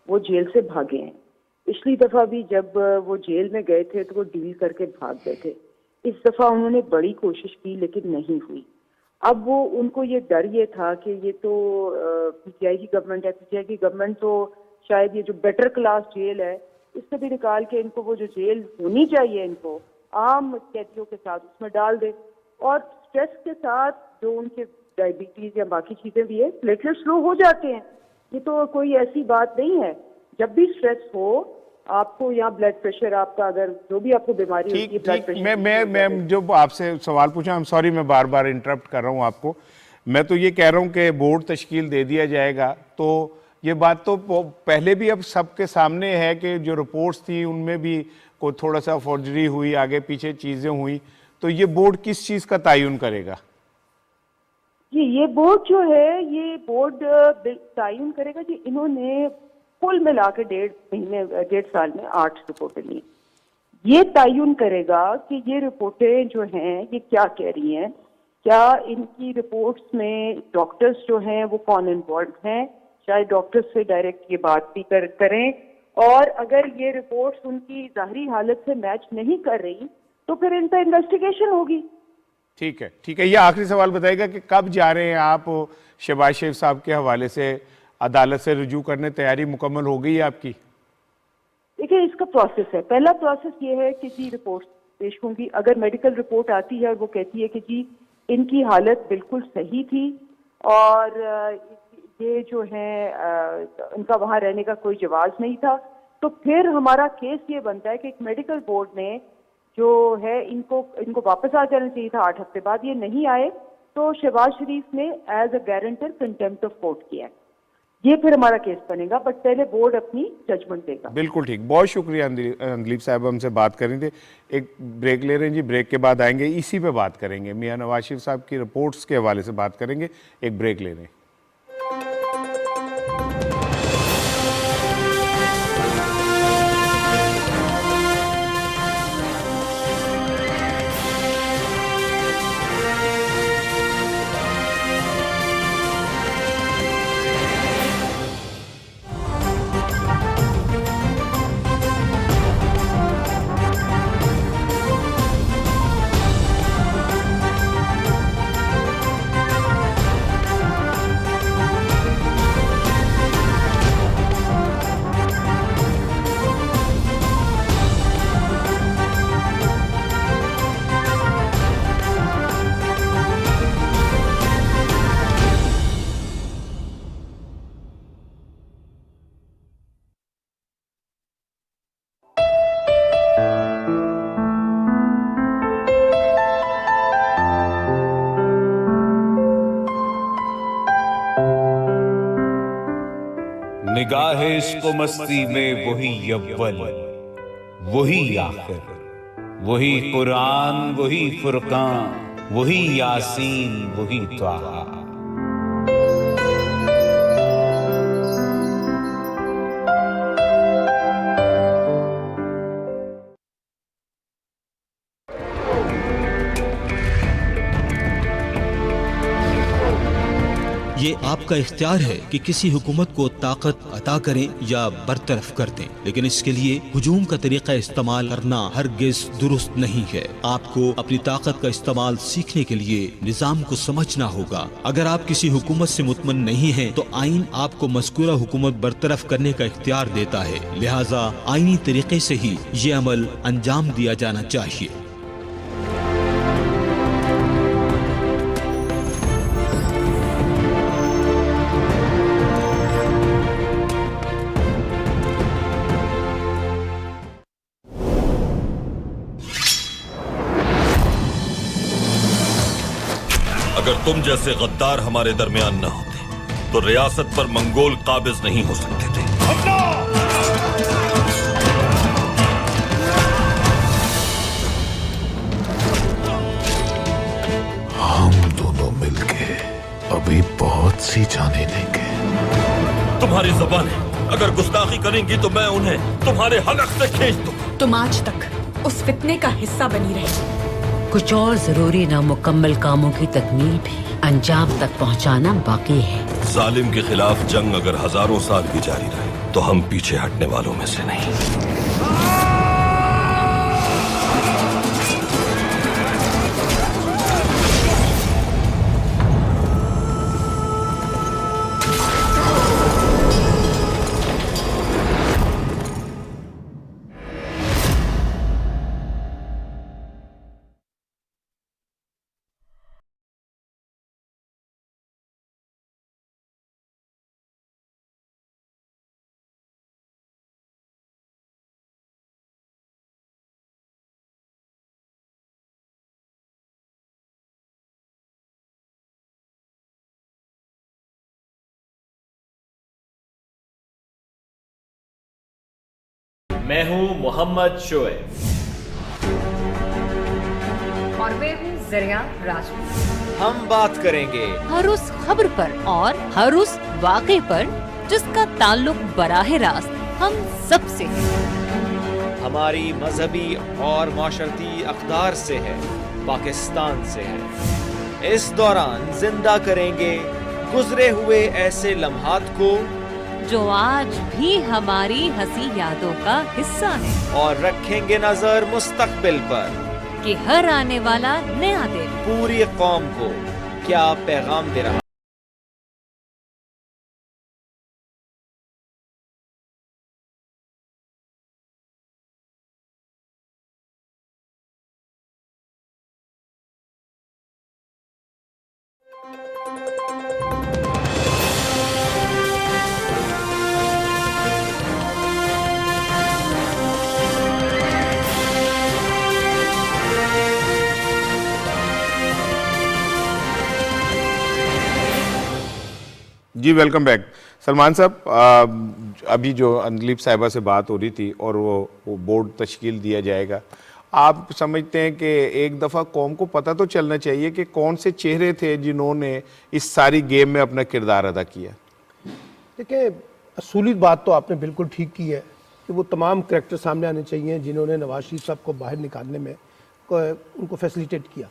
वो जेल से भागे हैं। पिछली दफा भी जब वो जेल में गए थे तो वो डील करके भाग गए थे। इस दफा उन्होंने बड़ी कोशिश की लेकिन नहीं हुई। अब वो उनको ये डर ये था कि ये तो PTI की गवर्नमेंट है, PTI की गवर्नमेंट तो शायद ये जो बेटर क्लास जेल है इससे भी निकाल के इनको वो जो जेल होनी चाहिए इनको आम कैदियों के साथ उसमें डाल दे। और स्ट्रेस के साथ जो उनके डायबिटीज या बाकी चीजें भी है, प्लेटलेट्स लो हो जाते हैं। ये तो कोई ऐसी बात नहीं है। जब भी स्ट्रेस हो आपको, यहाँ ब्लड प्रेशर आपका, अगर जो भी आपको बीमारी होती है ठीक ब्लड ठीक। प्रेशर, मैं जो आपसे सवाल पूछा, आई एम सॉरी मैं बार बार इंटरप्ट कर रहा हूँ आपको। मैं तो ये कह रहा हूँ कि बोर्ड तश्कील दे दिया जाएगा, तो ये बात तो पहले भी अब सबके सामने है कि जो रिपोर्ट्स थी उनमें भी कोई थोड़ा सा फॉर्जरी हुई, आगे पीछे चीज़ें हुई, तो ये बोर्ड किस चीज़ का तयन करेगा? जी ये बोर्ड जो है ये बोर्ड तयन करेगा जी। इन्होंने कुल मिला के 1.5 साल में 8 रिपोर्टें ली। ये तयन करेगा कि ये रिपोर्टें जो हैं ये क्या कह रही हैं, क्या इनकी रिपोर्ट्स में डॉक्टर्स जो हैं वो कौन इन्वॉल्व हैं, शायद डॉक्टर्स से डायरेक्ट ये बात भी करें। और अगर ये रिपोर्ट्स उनकी ज़ाहरी हालत से मैच नहीं कर रही तो फिर इन पर इन्वेस्टिगेशन होगी। ठीक है, ठीक है। ये आखिरी सवाल बताइएगा कि कब जा रहे हैं आप शहबाज शरीफ साहब के हवाले से अदालत से रुजू करने? तैयारी मुकम्मल हो गई है आपकी? देखिए इसका प्रोसेस है। पहला प्रोसेस ये है कि जी रिपोर्ट पेश होंगी। अगर मेडिकल रिपोर्ट आती है और वो कहती है कि जी इनकी हालत बिल्कुल सही थी और ये जो है इनका वहाँ रहने का कोई जवाज नहीं था, तो फिर हमारा केस ये बनता है कि एक मेडिकल बोर्ड ने जो है इनको वापस आ जाना चाहिए था 8 हफ्ते बाद, ये नहीं आए तो शहबाज शरीफ ने as a guarantor contempt of court किया है। ये फिर हमारा केस बनेगा, बट पहले बोर्ड अपनी जजमेंट देगा। बिल्कुल ठीक, बहुत शुक्रिया अंदलीब साहब हमसे बात कर रहे थे। एक ब्रेक ले रहे हैं जी, ब्रेक के बाद आएंगे, इसी पे बात करेंगे, मियां नवाज शरीफ साहब की रिपोर्ट्स के हवाले से बात करेंगे। एक ब्रेक ले रहे हैं। निगाहे इसको मस्ती में वही अव्वल, वही आखिर, वही कुरान, वही फुरकान, वही यासीन, वही त्वाहा। ये आपका इख्तियार है कि किसी हुकूमत को ताकत अता करें या बरतरफ कर दें, लेकिन इसके लिए हुजूम का तरीका इस्तेमाल करना हरगिज दुरुस्त नहीं है। आपको अपनी ताकत का इस्तेमाल सीखने के लिए निज़ाम को समझना होगा। अगर आप किसी हुकूमत से मुतमन नहीं हैं, तो आइन आपको मज़कूरा हुकूमत बरतरफ करने का इख्तियार देता है, लिहाजा आइनी तरीके से ही ये अमल अंजाम दिया जाना चाहिए। अगर तुम जैसे गद्दार हमारे दरमियान न होते तो रियासत पर मंगोल काबिज नहीं हो सकते थे। हम दोनों मिलके अभी बहुत सी जाने लेंगे। तुम्हारी ज़बानें अगर गुस्ताखी करेंगी तो मैं उन्हें तुम्हारे हलक से खींच दूंगा। तुम आज तक उस फितने का हिस्सा बनी रही। कुछ और जरूरी नामुकम्मल कामों की तकमील भी अंजाम तक पहुंचाना बाकी है। जालिम के खिलाफ जंग अगर हजारों साल भी जारी रहे तो हम पीछे हटने वालों में से नहीं। मैं हूं मोहम्मद शोएब और मैं हूँ ज़रिया राजपूत। हम बात करेंगे हर उस खबर पर और हर उस वाक़े पर जिसका ताल्लुक बराह रास्त हम सब से है। हमारी मजहबी और माशरती अक़दार से है, पाकिस्तान से है। इस दौरान जिंदा करेंगे गुजरे हुए ऐसे लम्हात को जो आज भी हमारी हंसी यादों का हिस्सा है, और रखेंगे नजर मुस्तकबिल पर कि हर आने वाला नया दिन पूरी कौम को क्या पैगाम दे रहा। जी वेलकम बैक। सलमान साहब, अभी जो अंदलीब साहिबा से बात हो रही थी और वो बोर्ड तश्कील दिया जाएगा, आप समझते हैं कि एक दफ़ा कौम को पता तो चलना चाहिए कि कौन से चेहरे थे जिन्होंने इस सारी गेम में अपना किरदार अदा किया? देखिए, असूली बात तो आपने बिल्कुल ठीक की है कि वो तमाम करैक्टर सामने आने चाहिए जिन्होंने नवाज शरीफ साहब को बाहर निकालने में उनको फैसिलिटेट किया।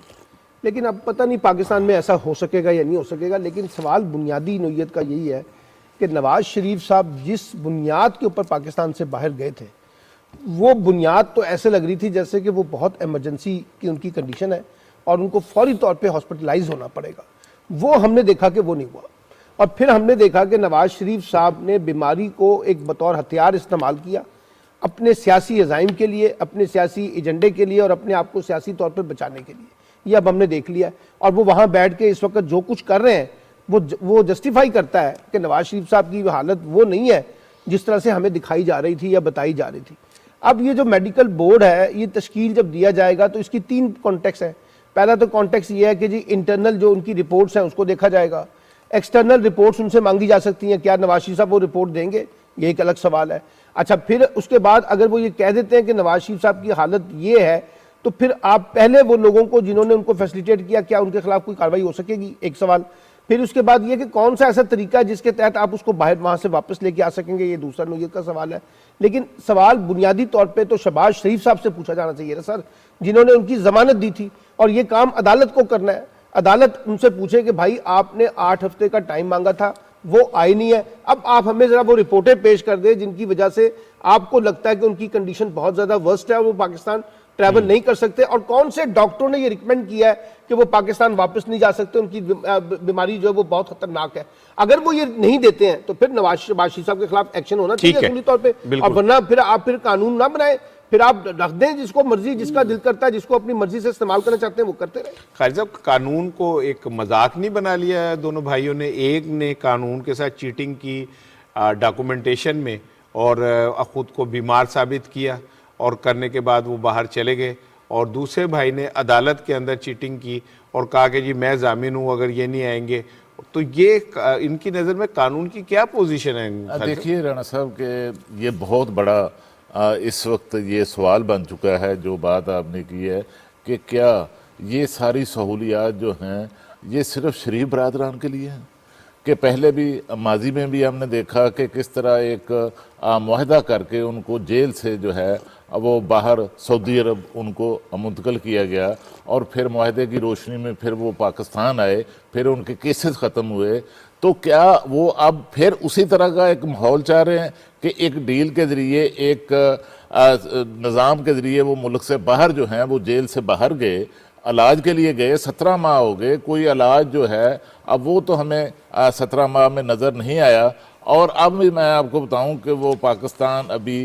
लेकिन अब पता नहीं पाकिस्तान में ऐसा हो सकेगा या नहीं हो सकेगा, लेकिन सवाल बुनियादी नोयत का यही है कि नवाज शरीफ साहब जिस बुनियाद के ऊपर पाकिस्तान से बाहर गए थे, वो बुनियाद तो ऐसे लग रही थी जैसे कि वो बहुत एमरजेंसी की उनकी कंडीशन है और उनको फौरी तौर पे हॉस्पिटलाइज होना पड़ेगा। वो हमने देखा कि वो नहीं हुआ। और फिर हमने देखा कि नवाज शरीफ साहब ने बीमारी को एक बतौर हथियार इस्तेमाल किया अपने सियासी अज़ाइम के लिए, अपने सियासी एजेंडे के लिए और अपने आप को सियासी तौर पर बचाने के लिए। ये अब हमने देख लिया और वो वहाँ बैठ के इस वक्त जो कुछ कर रहे हैं वो जस्टिफाई करता है कि नवाज शरीफ साहब की हालत वो नहीं है जिस तरह से हमें दिखाई जा रही थी या बताई जा रही थी। अब ये जो मेडिकल बोर्ड है, ये तश्कील जब दिया जाएगा तो इसकी 3 कॉन्टेक्स्ट है। पहला तो कॉन्टेक्स्ट ये है कि जी इंटरनल जो उनकी रिपोर्ट्स हैं उसको देखा जाएगा, एक्सटर्नल रिपोर्ट्स उनसे मांगी जा सकती हैं, क्या नवाज शरीफ साहब वो रिपोर्ट देंगे, ये एक अलग सवाल है। अच्छा, फिर उसके बाद अगर वो ये कह देते हैं कि नवाज शरीफ साहब की हालत ये है, तो फिर आप पहले वो लोगों को जिन्होंने उनको फैसिलिटेट किया, क्या उनके खिलाफ कोई कार्रवाई हो सकेगी, एक सवाल। फिर उसके बाद ये कि कौन सा ऐसा तरीका है जिसके तहत आप उसको बाहर वहाँ से वापस लेके आ सकेंगे, ये दूसरा नोयत का सवाल है। लेकिन सवाल बुनियादी तौर पे तो शहबाज शरीफ साहब से पूछा जाना चाहिए ना सर, जिन्होंने उनकी जमानत दी थी और ये काम अदालत को करना है। अदालत उनसे पूछे कि भाई आपने 8 हफ्ते का टाइम मांगा था, वो आई नहीं है, अब आप हमें जरा वो रिपोर्टें पेश कर दे जिनकी वजह से आपको लगता है कि उनकी कंडीशन बहुत ज्यादा वर्स्ट है और वो पाकिस्तान ट्रैवल नहीं कर सकते, और कौन से डॉक्टरों ने ये रिकमेंड किया है कि वो पाकिस्तान वापस नहीं जा सकते, उनकी बीमारी जो है वो बहुत खतरनाक है। अगर वो ये नहीं देते हैं तो फिर नवाज शरीफ साहब के खिलाफ एक्शन होना चाहिए असली तौर पे, और वरना फिर आप कानून ना बनाए, फिर आप रख दें जिसको मर्जी, जिसका दिल करता है, जिसको अपनी मर्जी से इस्तेमाल करना चाहते हैं वो करते रहे। खालिद साहब, कानून को एक मजाक नहीं बना लिया है दोनों भाइयों ने? एक ने कानून के साथ चीटिंग की डॉक्यूमेंटेशन में और खुद को बीमार साबित किया और करने के बाद वो बाहर चले गए, और दूसरे भाई ने अदालत के अंदर चीटिंग की और कहा कि जी मैं जामिन हूँ, अगर ये नहीं आएंगे तो ये इनकी नज़र में कानून की क्या पोजीशन है? देखिए राणा साहब के ये बहुत बड़ा इस वक्त ये सवाल बन चुका है, जो बात आपने की है कि क्या ये सारी सहूलियात जो हैं ये सिर्फ शरीफ बरादरान के लिए हैं, कि पहले भी माजी में भी हमने देखा कि किस तरह एक मुआहदा करके उनको जेल से जो है वो बाहर सऊदी अरब उनको मुंतकिल किया गया और फिर मुआहदे की रोशनी में फिर वो पाकिस्तान आए, फिर उनके केसेस ख़त्म हुए। तो क्या वो अब फिर उसी तरह का एक माहौल चाह रहे हैं कि एक डील के ज़रिए, एक निज़ाम के ज़रिए वो मुल्क से बाहर जो हैं वो जेल से बाहर गए, इलाज के लिए गए, 17 माह हो गए, कोई इलाज जो है अब वो तो हमें 17 माह में नज़र नहीं आया। और अब भी मैं आपको बताऊं कि वो पाकिस्तान अभी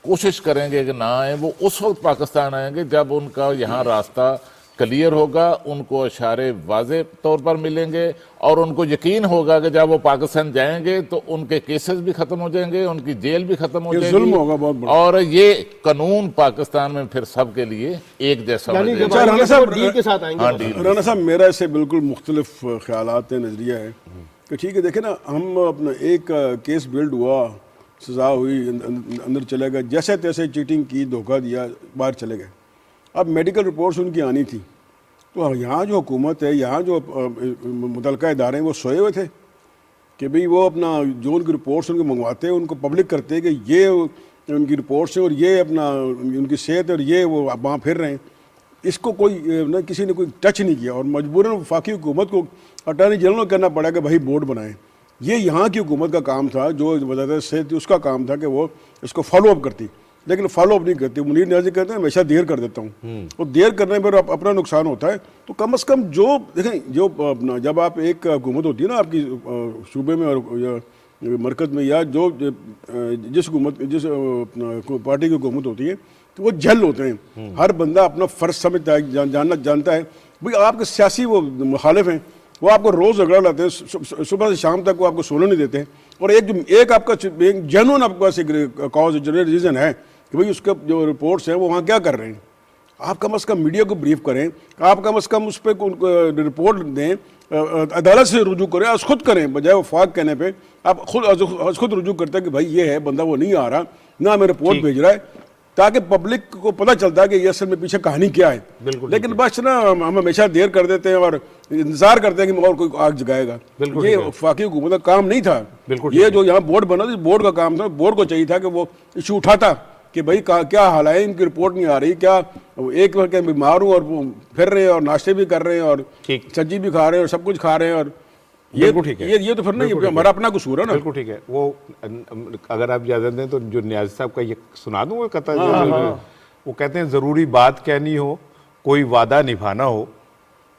कोशिश करेंगे कि ना आए, वो उस वक्त पाकिस्तान आएंगे जब उनका यहाँ रास्ता क्लियर होगा, उनको इशारे वाज़े तौर पर मिलेंगे और उनको यकीन होगा कि जब वो पाकिस्तान जाएंगे तो उनके केसेस भी ख़त्म हो जाएंगे, उनकी जेल भी ख़त्म हो जाएगी और ये कानून पाकिस्तान में फिर सब के लिए एक जैसा हो जाएगा। राणा साहब, मेरा इससे बिल्कुल मुख्तलिफ ख्यालात है, नज़रिया है कि ठीक है, देखे ना, हम अपना एक केस बिल्ड हुआ, सज़ा हुई, अंदर चले गए, जैसे तैसे चीटिंग की, धोखा दिया, बाहर चले गए। अब मेडिकल रिपोर्ट्स उनकी आनी थी, तो यहाँ जो हुकूमत है, यहाँ जो मुतलका इदारे हैं वो सोए हुए थे कि भाई वो अपना जो उनकी रिपोर्ट्स उनको मंगवाते हैं, उनको पब्लिक करते हैं कि ये उनकी रिपोर्ट्स हैं और ये अपना उनकी सेहत है और ये वो वहाँ फिर रहे हैं। इसको कोई ना किसी ने कोई टच नहीं किया और मजबूरन वफाकी हुकूमत को अटॉर्नी जनरल को करना पड़ा कि भाई बोर्ड बनाएं। ये यहाँ की हुकूमत का काम था, जो वज़ारत सेहत थी उसका काम था कि वो इसको फॉलो अप करती, लेकिन फॉलो अप नहीं करती। मुनीर न्याज़ी कहते हैं हमेशा देर कर देता हूँ, और देर करने पर अपना नुकसान होता है। तो कम से कम जो देखें, जो अपना जब आप एक हुकूमत होती है ना आपकी सूबे में और या मरकज़ में, या जो जिस पार्टी की हुकूमत होती है, तो वो जल होते हैं। हर बंदा अपना फ़र्ज समझता है, जानता है भाई आपके सियासी वो मुखालिफ हैं, वो आपको रोज़ झगड़ा लाते हैं, सुबह से शाम तक वो आपको सोने नहीं देते हैं। और एक आपका जेन्युइन आपके पास एक कॉज जनरल रीज़न है कि भाई उसका जो रिपोर्ट्स हैं वो वहाँ क्या कर रहे हैं। आप कम से कम मीडिया को ब्रीफ करें, आप कम से कम उस पर रिपोर्ट दें, अदालत से रुजू करें, आज खुद करें, बजाय वफाक कहने पे आप खुद रुजू करते हैं कि भाई ये है बंदा, वो नहीं आ रहा, ना हमें रिपोर्ट भेज रहा है, ताकि पब्लिक को पता चलता है कि ये असल में पीछे कहानी क्या है। लेकिन बस ना हम हमेशा देर कर देते हैं और इंतजार करते हैं कि और कोई आग जगाएगा। ये वफाकी हुकूमत का काम नहीं था। ये जो यहाँ बोर्ड बना, बोर्ड का काम था, बोर्ड को चाहिए था कि वो इशू उठाता कि भाई क्या हाल है, इनकी रिपोर्ट नहीं आ रही, क्या एक बार क्या बीमार हूँ और फिर रहे हैं और नाश्ते भी कर रहे हैं और सब्जी भी खा रहे हैं और सब कुछ खा रहे हैं, और ये तो फिर नहीं, हमारा अपना कसूर है ना। बिल्कुल ठीक है। वो अगर आप इजाजत दें तो जो न्याज़ साहब का ये सुना दूं, वो कहता है वो कहते हैं ज़रूरी बात कहनी हो, कोई वादा निभाना हो,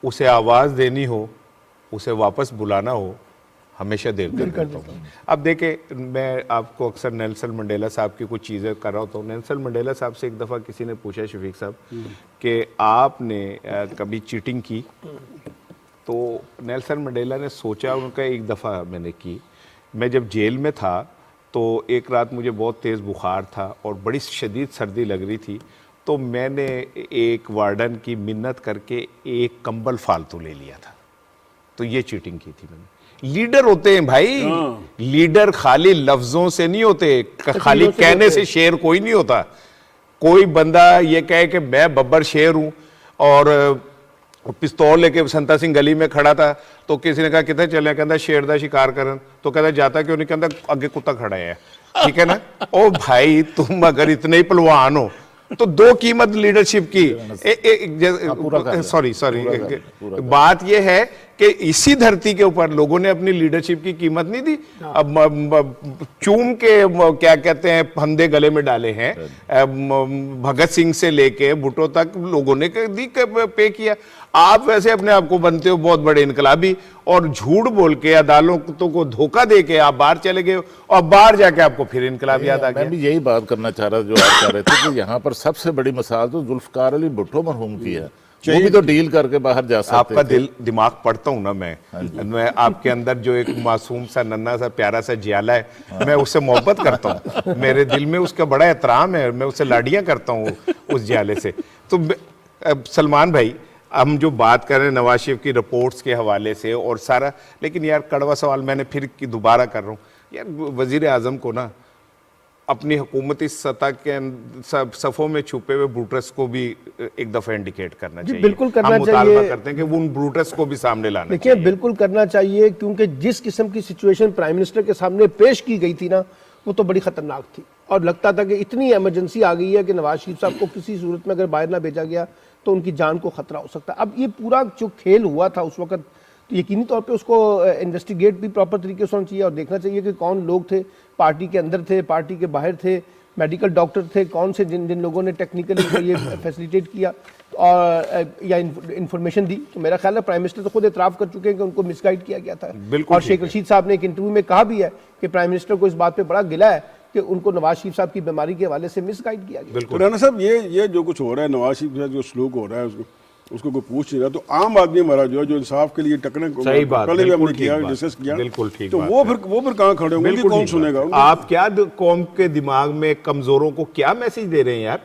उसे आवाज़ देनी हो, उसे वापस बुलाना हो, हमेशा देर करता हूँ। अब देखें, मैं आपको अक्सर नेल्सन मंडेला साहब की कुछ चीज़ें कर रहा होता हूँ। नेल्सन मंडेला साहब से एक दफ़ा किसी ने पूछा, शफीक साहब, कि आपने कभी चीटिंग की? तो नेल्सन मंडेला ने सोचा, उनका एक दफ़ा मैंने की। मैं जब जेल में था तो एक रात मुझे बहुत तेज़ बुखार था और बड़ी शदीद सर्दी लग रही थी, तो मैंने एक वार्डन की मिन्नत करके एक कंबल फालतू ले लिया था। तो ये चीटिंग की थी मैंने। लीडर होते हैं भाई, लीडर खाली लफ्ज़ों से नहीं होते, खाली कहने से शेर कोई नहीं होता। कोई बंदा ये कहे कि मैं बब्बर शेर हूँ और पिस्तौल लेके संता सिंह गली में खड़ा था, तो किसी ने कहा कितने चले, कहता शेर दा शिकार करन, तो कहता जाता क्यों नहीं, कहता आगे कुत्ता खड़ा है, ठीक है ना। ओ भाई, तुम अगर इतने ही पहलवान हो तो दो कीमत लीडरशिप की। सॉरी बात यह है कि इसी धरती के ऊपर लोगों ने अपनी लीडरशिप की कीमत नहीं दी। अब चूम के क्या कहते हैं फंदे गले में डाले हैं, भगत सिंह से लेके भुट्टो तक लोगों ने पे किया। आप वैसे अपने आप को बनते हो बहुत बड़े इनकलाबी, और झूठ बोल के अदालतों को धोखा दे के आप बाहर चले गए, और बाहर जाके आपको फिर इनकलाब याद आ गया। मैं भी यही बात करना चाह रहा, जो आप कह रहे थे कि यहाँ पर सबसे बड़ी मिसाल तो जुल्फकार अली भुट्टो मरहूम की है। वो भी तो डील करके बाहर जा सकते। आपका दिमाग पढ़ता हूँ ना मैं आपके अंदर जो एक मासूम सा नन्ना सा प्यारा सा जियाला है, मैं उससे मोहब्बत करता हूँ, मेरे दिल में उसका बड़ा एहतराम है, मैं उससे लाडियाँ करता हूँ उस जियाले से। तो सलमान भाई, हम जो बात कर रहे हैं नवाज शरीफ की रिपोर्ट्स के हवाले से और सारा, लेकिन यार कड़वा सवाल मैंने फिर दोबारा कर रहा हूँ यार, वजीर आजम को ना अपनी हुकूमती सतह के सफ़ों में छुपे हुए ब्रूटस को भी एक दफ़ा इंडिकेट करना चाहिए। बिल्कुल करना हम मुतालबा चाहिए करते हैं कि वो उन ब्रूटस को भी सामने लाना देखिए, चाहिए। बिल्कुल करना चाहिए, क्योंकि जिस किस्म की सिचुएशन प्राइम मिनिस्टर के सामने पेश की गई थी ना, वो तो बड़ी खतरनाक थी, और लगता था कि इतनी एमरजेंसी आ गई है कि नवाज शरीफ साहब को किसी सूरत में अगर बाहर ना भेजा गया तो उनकी जान को खतरा हो सकता है। अब ये पूरा जो खेल हुआ था उस वक्त, तो यकीनी तौर पे उसको इन्वेस्टिगेट भी प्रॉपर तरीके से होना चाहिए और देखना चाहिए कि कौन लोग थे, पार्टी के अंदर थे, पार्टी के बाहर थे, मेडिकल डॉक्टर थे, कौन से जिन लोगों ने टेक्निकली ये फैसिलिटेट किया और या इंफॉर्मेशन दी। तो मेरा ख्याल है प्राइम मिनिस्टर तो खुद एतराफ़ कर चुके हैं कि उनको मिसगाइड किया गया था। और शेख रशीद साहब ने एक इंटरव्यू में कहा भी है कि प्राइम मिनिस्टर को इस बात पे बड़ा गिला है कि उनको नवाज शरीफ साहब की बीमारी के हवाले से मिसगाइड किया गया। बिल्कुल राना साहब, ये जो कुछ हो रहा है, नवाज शरीफ जो सलूक हो रहा है, उसको कोई पूछ नहीं रहा, तो आम आदमी हमारा जो इंसाफ के लिए टकने को सही बात, कल भी हमने किया, डिस्कस किया, बिल्कुल ठीक, तो वो फिर कहाँ खड़े होंगे, उनकी कौन सुनेगा? आप क्या कौम के दिमाग में कमजोरों को क्या मैसेज दे रहे हैं यार,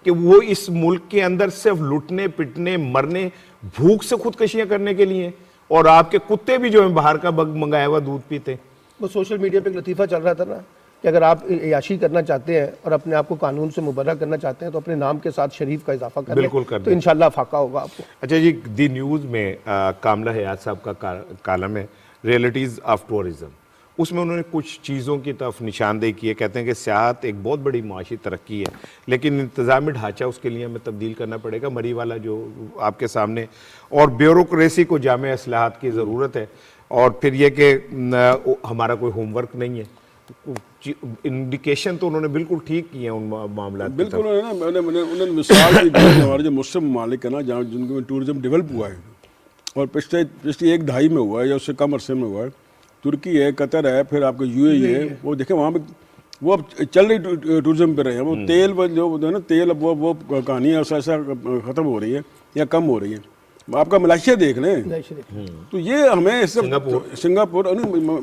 कि वो इस मुल्क के अंदर सिर्फ लुटने पिटने मरने भूख से खुदकशियां करने के लिए, और आपके कुत्ते भी जो है बाहर का मंगाया हुआ दूध पीते। वो सोशल मीडिया पे एक लतीफ़ा चल रहा था ना कि अगर आप याशी करना चाहते हैं और अपने आप को कानून से मुबर्रा करना चाहते हैं तो अपने नाम के साथ शरीफ का इजाफा करें, बिल्कुल कर तो इंशाल्लाह फाका होगा आपको। अच्छा जी, दी न्यूज़ में कामला हयात साहब का कालम है रियलिटीज़ ऑफ टूरिज्म, उसमें उन्होंने कुछ चीज़ों की तरफ निशानदेही की है। कहते हैं कि सियाहत एक बहुत बड़ी माशी तरक्की है, लेकिन इंतज़ामी ढांचा उसके लिए हमें तब्दील करना पड़ेगा, मरी वाला जो आपके सामने, और ब्यूरोक्रेसी को जामे इस्लाहात की ज़रूरत है। और फिर ये कि हमारा कोई होमवर्क नहीं है, इंडिकेशन तो उन्होंने बिल्कुल ठीक किए हैं उन मामला। बिल्कुल उन्होंने मिसाल दी हमारे जो मुस्लिम ममालिक है ना, जहाँ जिनके टूरिज्म डेवलप हुआ है, और पिछले एक दहाई में हुआ है या उससे कम अरसे में हुआ है, तुर्की है, कतर है, फिर आपका यूएई है, वो देखें वहाँ पे वो अब चल रही टूरिज्म पे रहे हैं। वो तेल जो है ना, तेल अब वो कहानी ऐसा ख़त्म हो रही है या कम हो रही है। आपका मलेशिया देख लें, तो ये हमें सिंगापुर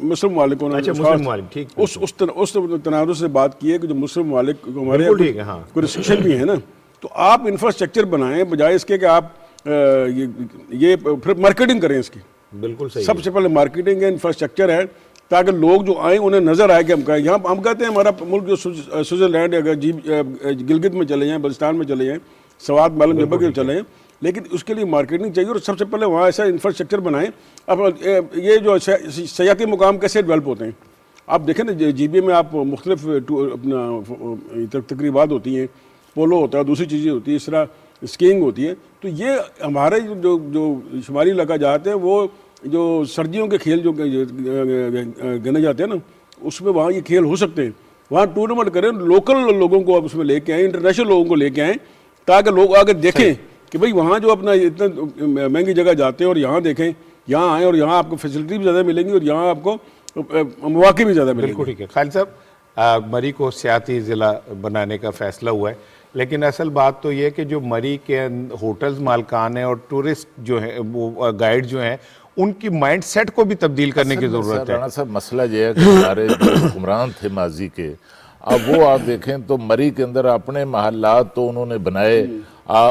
मुस्लिम मालिकों ने उस तनाज़ुर से बात की है कि जो मुस्लिम मालिक हमारे कोई रिस्ट्रिक्शन भी है ना, तो आप इंफ्रास्ट्रक्चर बनाएं बजाय इसके कि आप ये फिर मार्केटिंग करें इसकी। बिल्कुल सही। सबसे पहले मार्केटिंग है, इंफ्रास्ट्रक्चर है, ताकि लोग जो आए उन्हें नजर आए कि हम कहें। यहाँ हम कहते हैं हमारा मुल्क जो स्विट्जरलैंड है, अगर गिलगित में चले जाएँ, बल्चिस्तान में चले जाएँ, सवात मालूम जब में चले जाएँ, लेकिन उसके लिए मार्केटिंग चाहिए और सबसे पहले वहाँ ऐसा इंफ्रास्ट्रक्चर बनाएं। अब ये जो सयाती मुकाम कैसे डेवलप होते हैं आप देखें ना, जीबीए में आप मुख्तलिफ अपना तकरीबात होती हैं, पोलो होता है, दूसरी चीज़ें होती है, इस तरह स्कीइंग होती है। तो ये हमारे जो शुमारी इलाका जाते हैं, वो जो सर्दियों के खेल जो गिने जाते हैं ना, उसमें वहाँ ये खेल हो सकते हैं। वहाँ टूर्नामेंट करें, लोकल लोगों को आप उसमें लेके आएँ, इंटरनेशनल लोगों को लेके आएँ, ताकि लोग आगे देखें कि भाई वहाँ जो अपना इतना महंगी जगह जाते हैं और यहाँ देखें, यहाँ आएँ और यहाँ आपको फैसिलिटी भी ज़्यादा मिलेंगी और यहाँ आपको मौके भी ज़्यादा मिलेंगे। बिल्कुल ठीक है। खालिद साहब, मरी को सियाती ज़िला बनाने का फैसला हुआ है, लेकिन असल बात तो ये कि जो मरी के होटल्स मालकान है और टूरिस्ट जो है, वो गाइड जो हैं, उनकी माइंड सेट को भी तब्दील करने की ज़रूरत है। राणा साहब, मसला ये है कि हमारे जो हुक्मरान थे माजी के, अब वो आप देखें तो मरी के अंदर अपने महल्लात तो उन्होंने बनाए,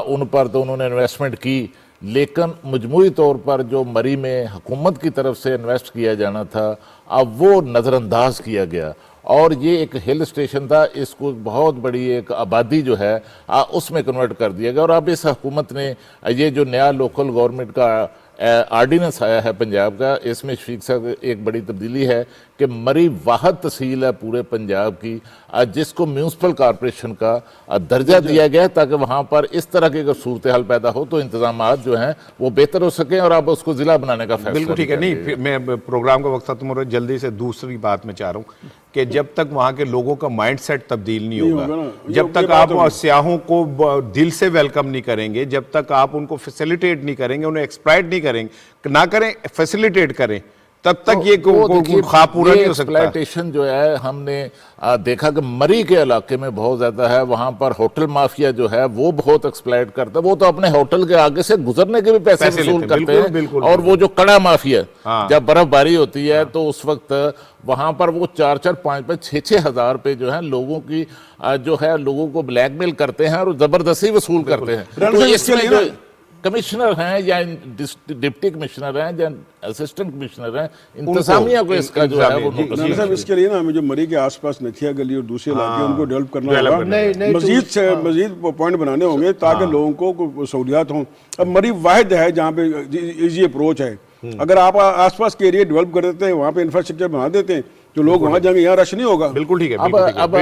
उन पर तो उन्होंने इन्वेस्टमेंट की, लेकिन मजमूई तौर पर जो मरी में हुकूमत की तरफ से इन्वेस्ट किया जाना था, अब वो नज़रअंदाज किया गया। और ये एक हिल स्टेशन था, इसको बहुत बड़ी एक आबादी जो है उसमें कन्वर्ट कर दिया गया। और अब इस हुकूमत ने ये जो नया लोकल गवर्नमेंट का आर्डीनेंस आया है पंजाब का, इसमें शफीक साहब एक बड़ी तब्दीली है कि मरी वाहद तहसील है पूरे पंजाब की जिसको म्यूनसिपल कॉरपोरेशन का दर्जा दिया गया, ताकि वहाँ पर इस तरह की अगर सूरत हाल पैदा हो तो इंतजाम जो हैं वो बेहतर हो सकें और अब उसको ज़िला बनाने का फैसला। बिल्कुल ठीक है। नहीं, मैं प्रोग्राम का वक्त खत्म हो रहा है, जल्दी से दूसरी बात मैं चाह रहा हूँ कि जब तक वहाँ के लोगों का माइंड सेट तब्दील नहीं होगा, जब तक आप सियाहों को दिल से वेलकम नहीं करेंगे, जब तक आप उनको फैसिलिटेट नहीं करेंगे, उन्हें एक्सप्लॉइट नहीं करेंगे, ना करें, फैसिलिटेट करें, तब तक ये ख्वाब पूरा नहीं हो सकता। एक्सप्लॉयटेशन जो है हमने देखा कि मरी के इलाके में बहुत ज्यादा है, वहां पर होटल माफिया जो है वो बहुत एक्सप्लॉयट करता है, वो तो अपने होटल के आगे से गुजरने के भी पैसे वसूल करते हैं। बिल्कुल, और वो जो कड़ा माफिया जब बर्फबारी होती है तो उस वक्त वहां पर वो 4-4, 5-5, 6-6 हज़ार पे जो है लोगों की जो है लोगों को ब्लैकमेल करते हैं और जबरदस्ती वसूल करते हैं। तो इसमें जो कमिश्नर हैं या डिप्टी कमिश्नर हैं या असिस्टेंट कमिश्नर हैं, इंतजामिया को इसका जो है वो साहब, इसके लिए ना हमें जो मरी के आसपास नथिया गली और दूसरे इलाके उनको डेवलप करना होगा, मजीद पॉइंट बनाने होंगे ताकि लोगों को सहूलियात हों। अब मरी वाहिद है जहाँ पे इजी अप्रोच है, अगर आप आसपास के एरिया डेवलप कर देते हैं, वहाँ पे इंफ्रास्ट्रक्चर बना देते हैं, जो लोग वहाँ जाएंगे, यहाँ रश नहीं होगा। बिल्कुल ठीक है। अब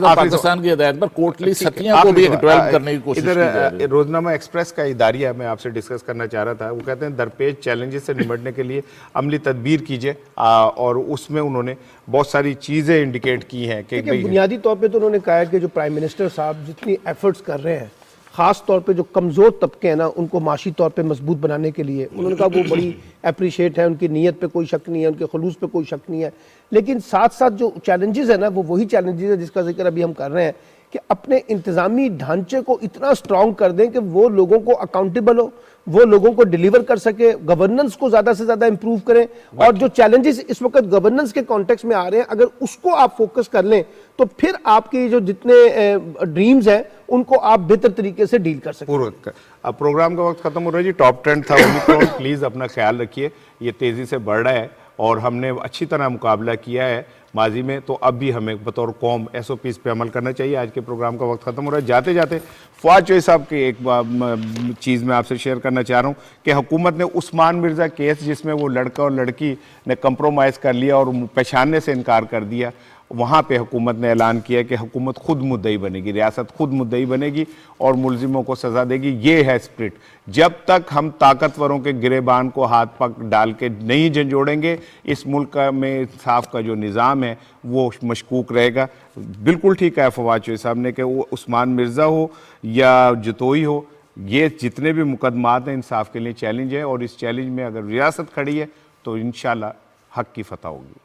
पाकिस्तान की हिदायत पर कोटली सतियां को भी डेवलप करने की कोशिश की जा रही है। रोजनामा एक्सप्रेस का इदारिया मैं आपसे डिस्कस करना चाह रहा था, वो कहते हैं दरपेश चैलेंजेस से निपटने के लिए अमली तदबीर कीजिए, और उसमें उन्होंने बहुत सारी चीज़ें इंडिकेट की हैं कि बुनियादी तौर पर तो उन्होंने कहा है कि जो प्राइम मिनिस्टर साहब जितनी एफर्ट्स कर रहे हैं, ख़ास तौर पे जो कमज़ोर तबके हैं ना, उनको माशी तौर पे मजबूत बनाने के लिए, उन्होंने कहा वो बड़ी अप्रिशिएट है, उनकी नीयत पे कोई शक नहीं है, उनके खलूस पे कोई शक नहीं है। लेकिन साथ साथ जो चैलेंजेस है ना, वो वही चैलेंजेस है जिसका जिक्र अभी हम कर रहे हैं कि अपने इंतज़ामी ढांचे को इतना स्ट्रॉन्ग कर दें कि वो लोगों को अकाउंटेबल हो, वो लोगों को डिलीवर कर सके, गवर्नेंस को ज़्यादा से ज़्यादा इंप्रूव करें। और जो चैलेंजेस इस वक्त गवर्नेंस के कॉन्टेक्स्ट में आ रहे हैं, अगर उसको आप फोकस कर लें तो फिर आपके जो जितने ड्रीम्स हैं उनको आप बेहतर तरीके से डील कर सकते। अब प्रोग्राम का वक्त खत्म हो रहा है जी। टॉप 10 था ओमिक्रॉन, प्लीज़ अपना ख्याल रखिए, ये तेज़ी से बढ़ रहा है और हमने अच्छी तरह मुकाबला किया है माजी में, तो अब भी हमें बतौर कौम SOPs पे अमल करना चाहिए। आज के प्रोग्राम का वक्त खत्म हो रहा है। जाते जाते फवाद चौधरी साहब की एक चीज़ मैं आपसे शेयर करना चाह रहा हूँ कि हुकूमत ने उस्मान मिर्ज़ा केस, जिसमें वो लड़का और लड़की ने कंप्रोमाइज़ कर लिया और पहचानने से इनकार कर दिया, वहाँ पे हुकूमत ने ऐलान किया कि हुकूमत खुद मुद्दई बनेगी, रियासत खुद मुद्दई बनेगी और मुलजिमों को सज़ा देगी। ये है स्प्रिट। जब तक हम ताकतवरों के गिरेबान को हाथ पक डाल के नहीं झंझोड़ेंगे, इस मुल्क में इंसाफ का जो निज़ाम है वो मशकूक रहेगा। बिल्कुल ठीक है फवाद चौधरी साहब ने कि वो उस्मान मिर्ज़ा हो या जतोई हो, ये जितने भी मुकदमात हैं इंसाफ के लिए चैलेंज है, और इस चैलेंज में अगर रियासत खड़ी है तो इंशाल्लाह हक़ की फतह होगी।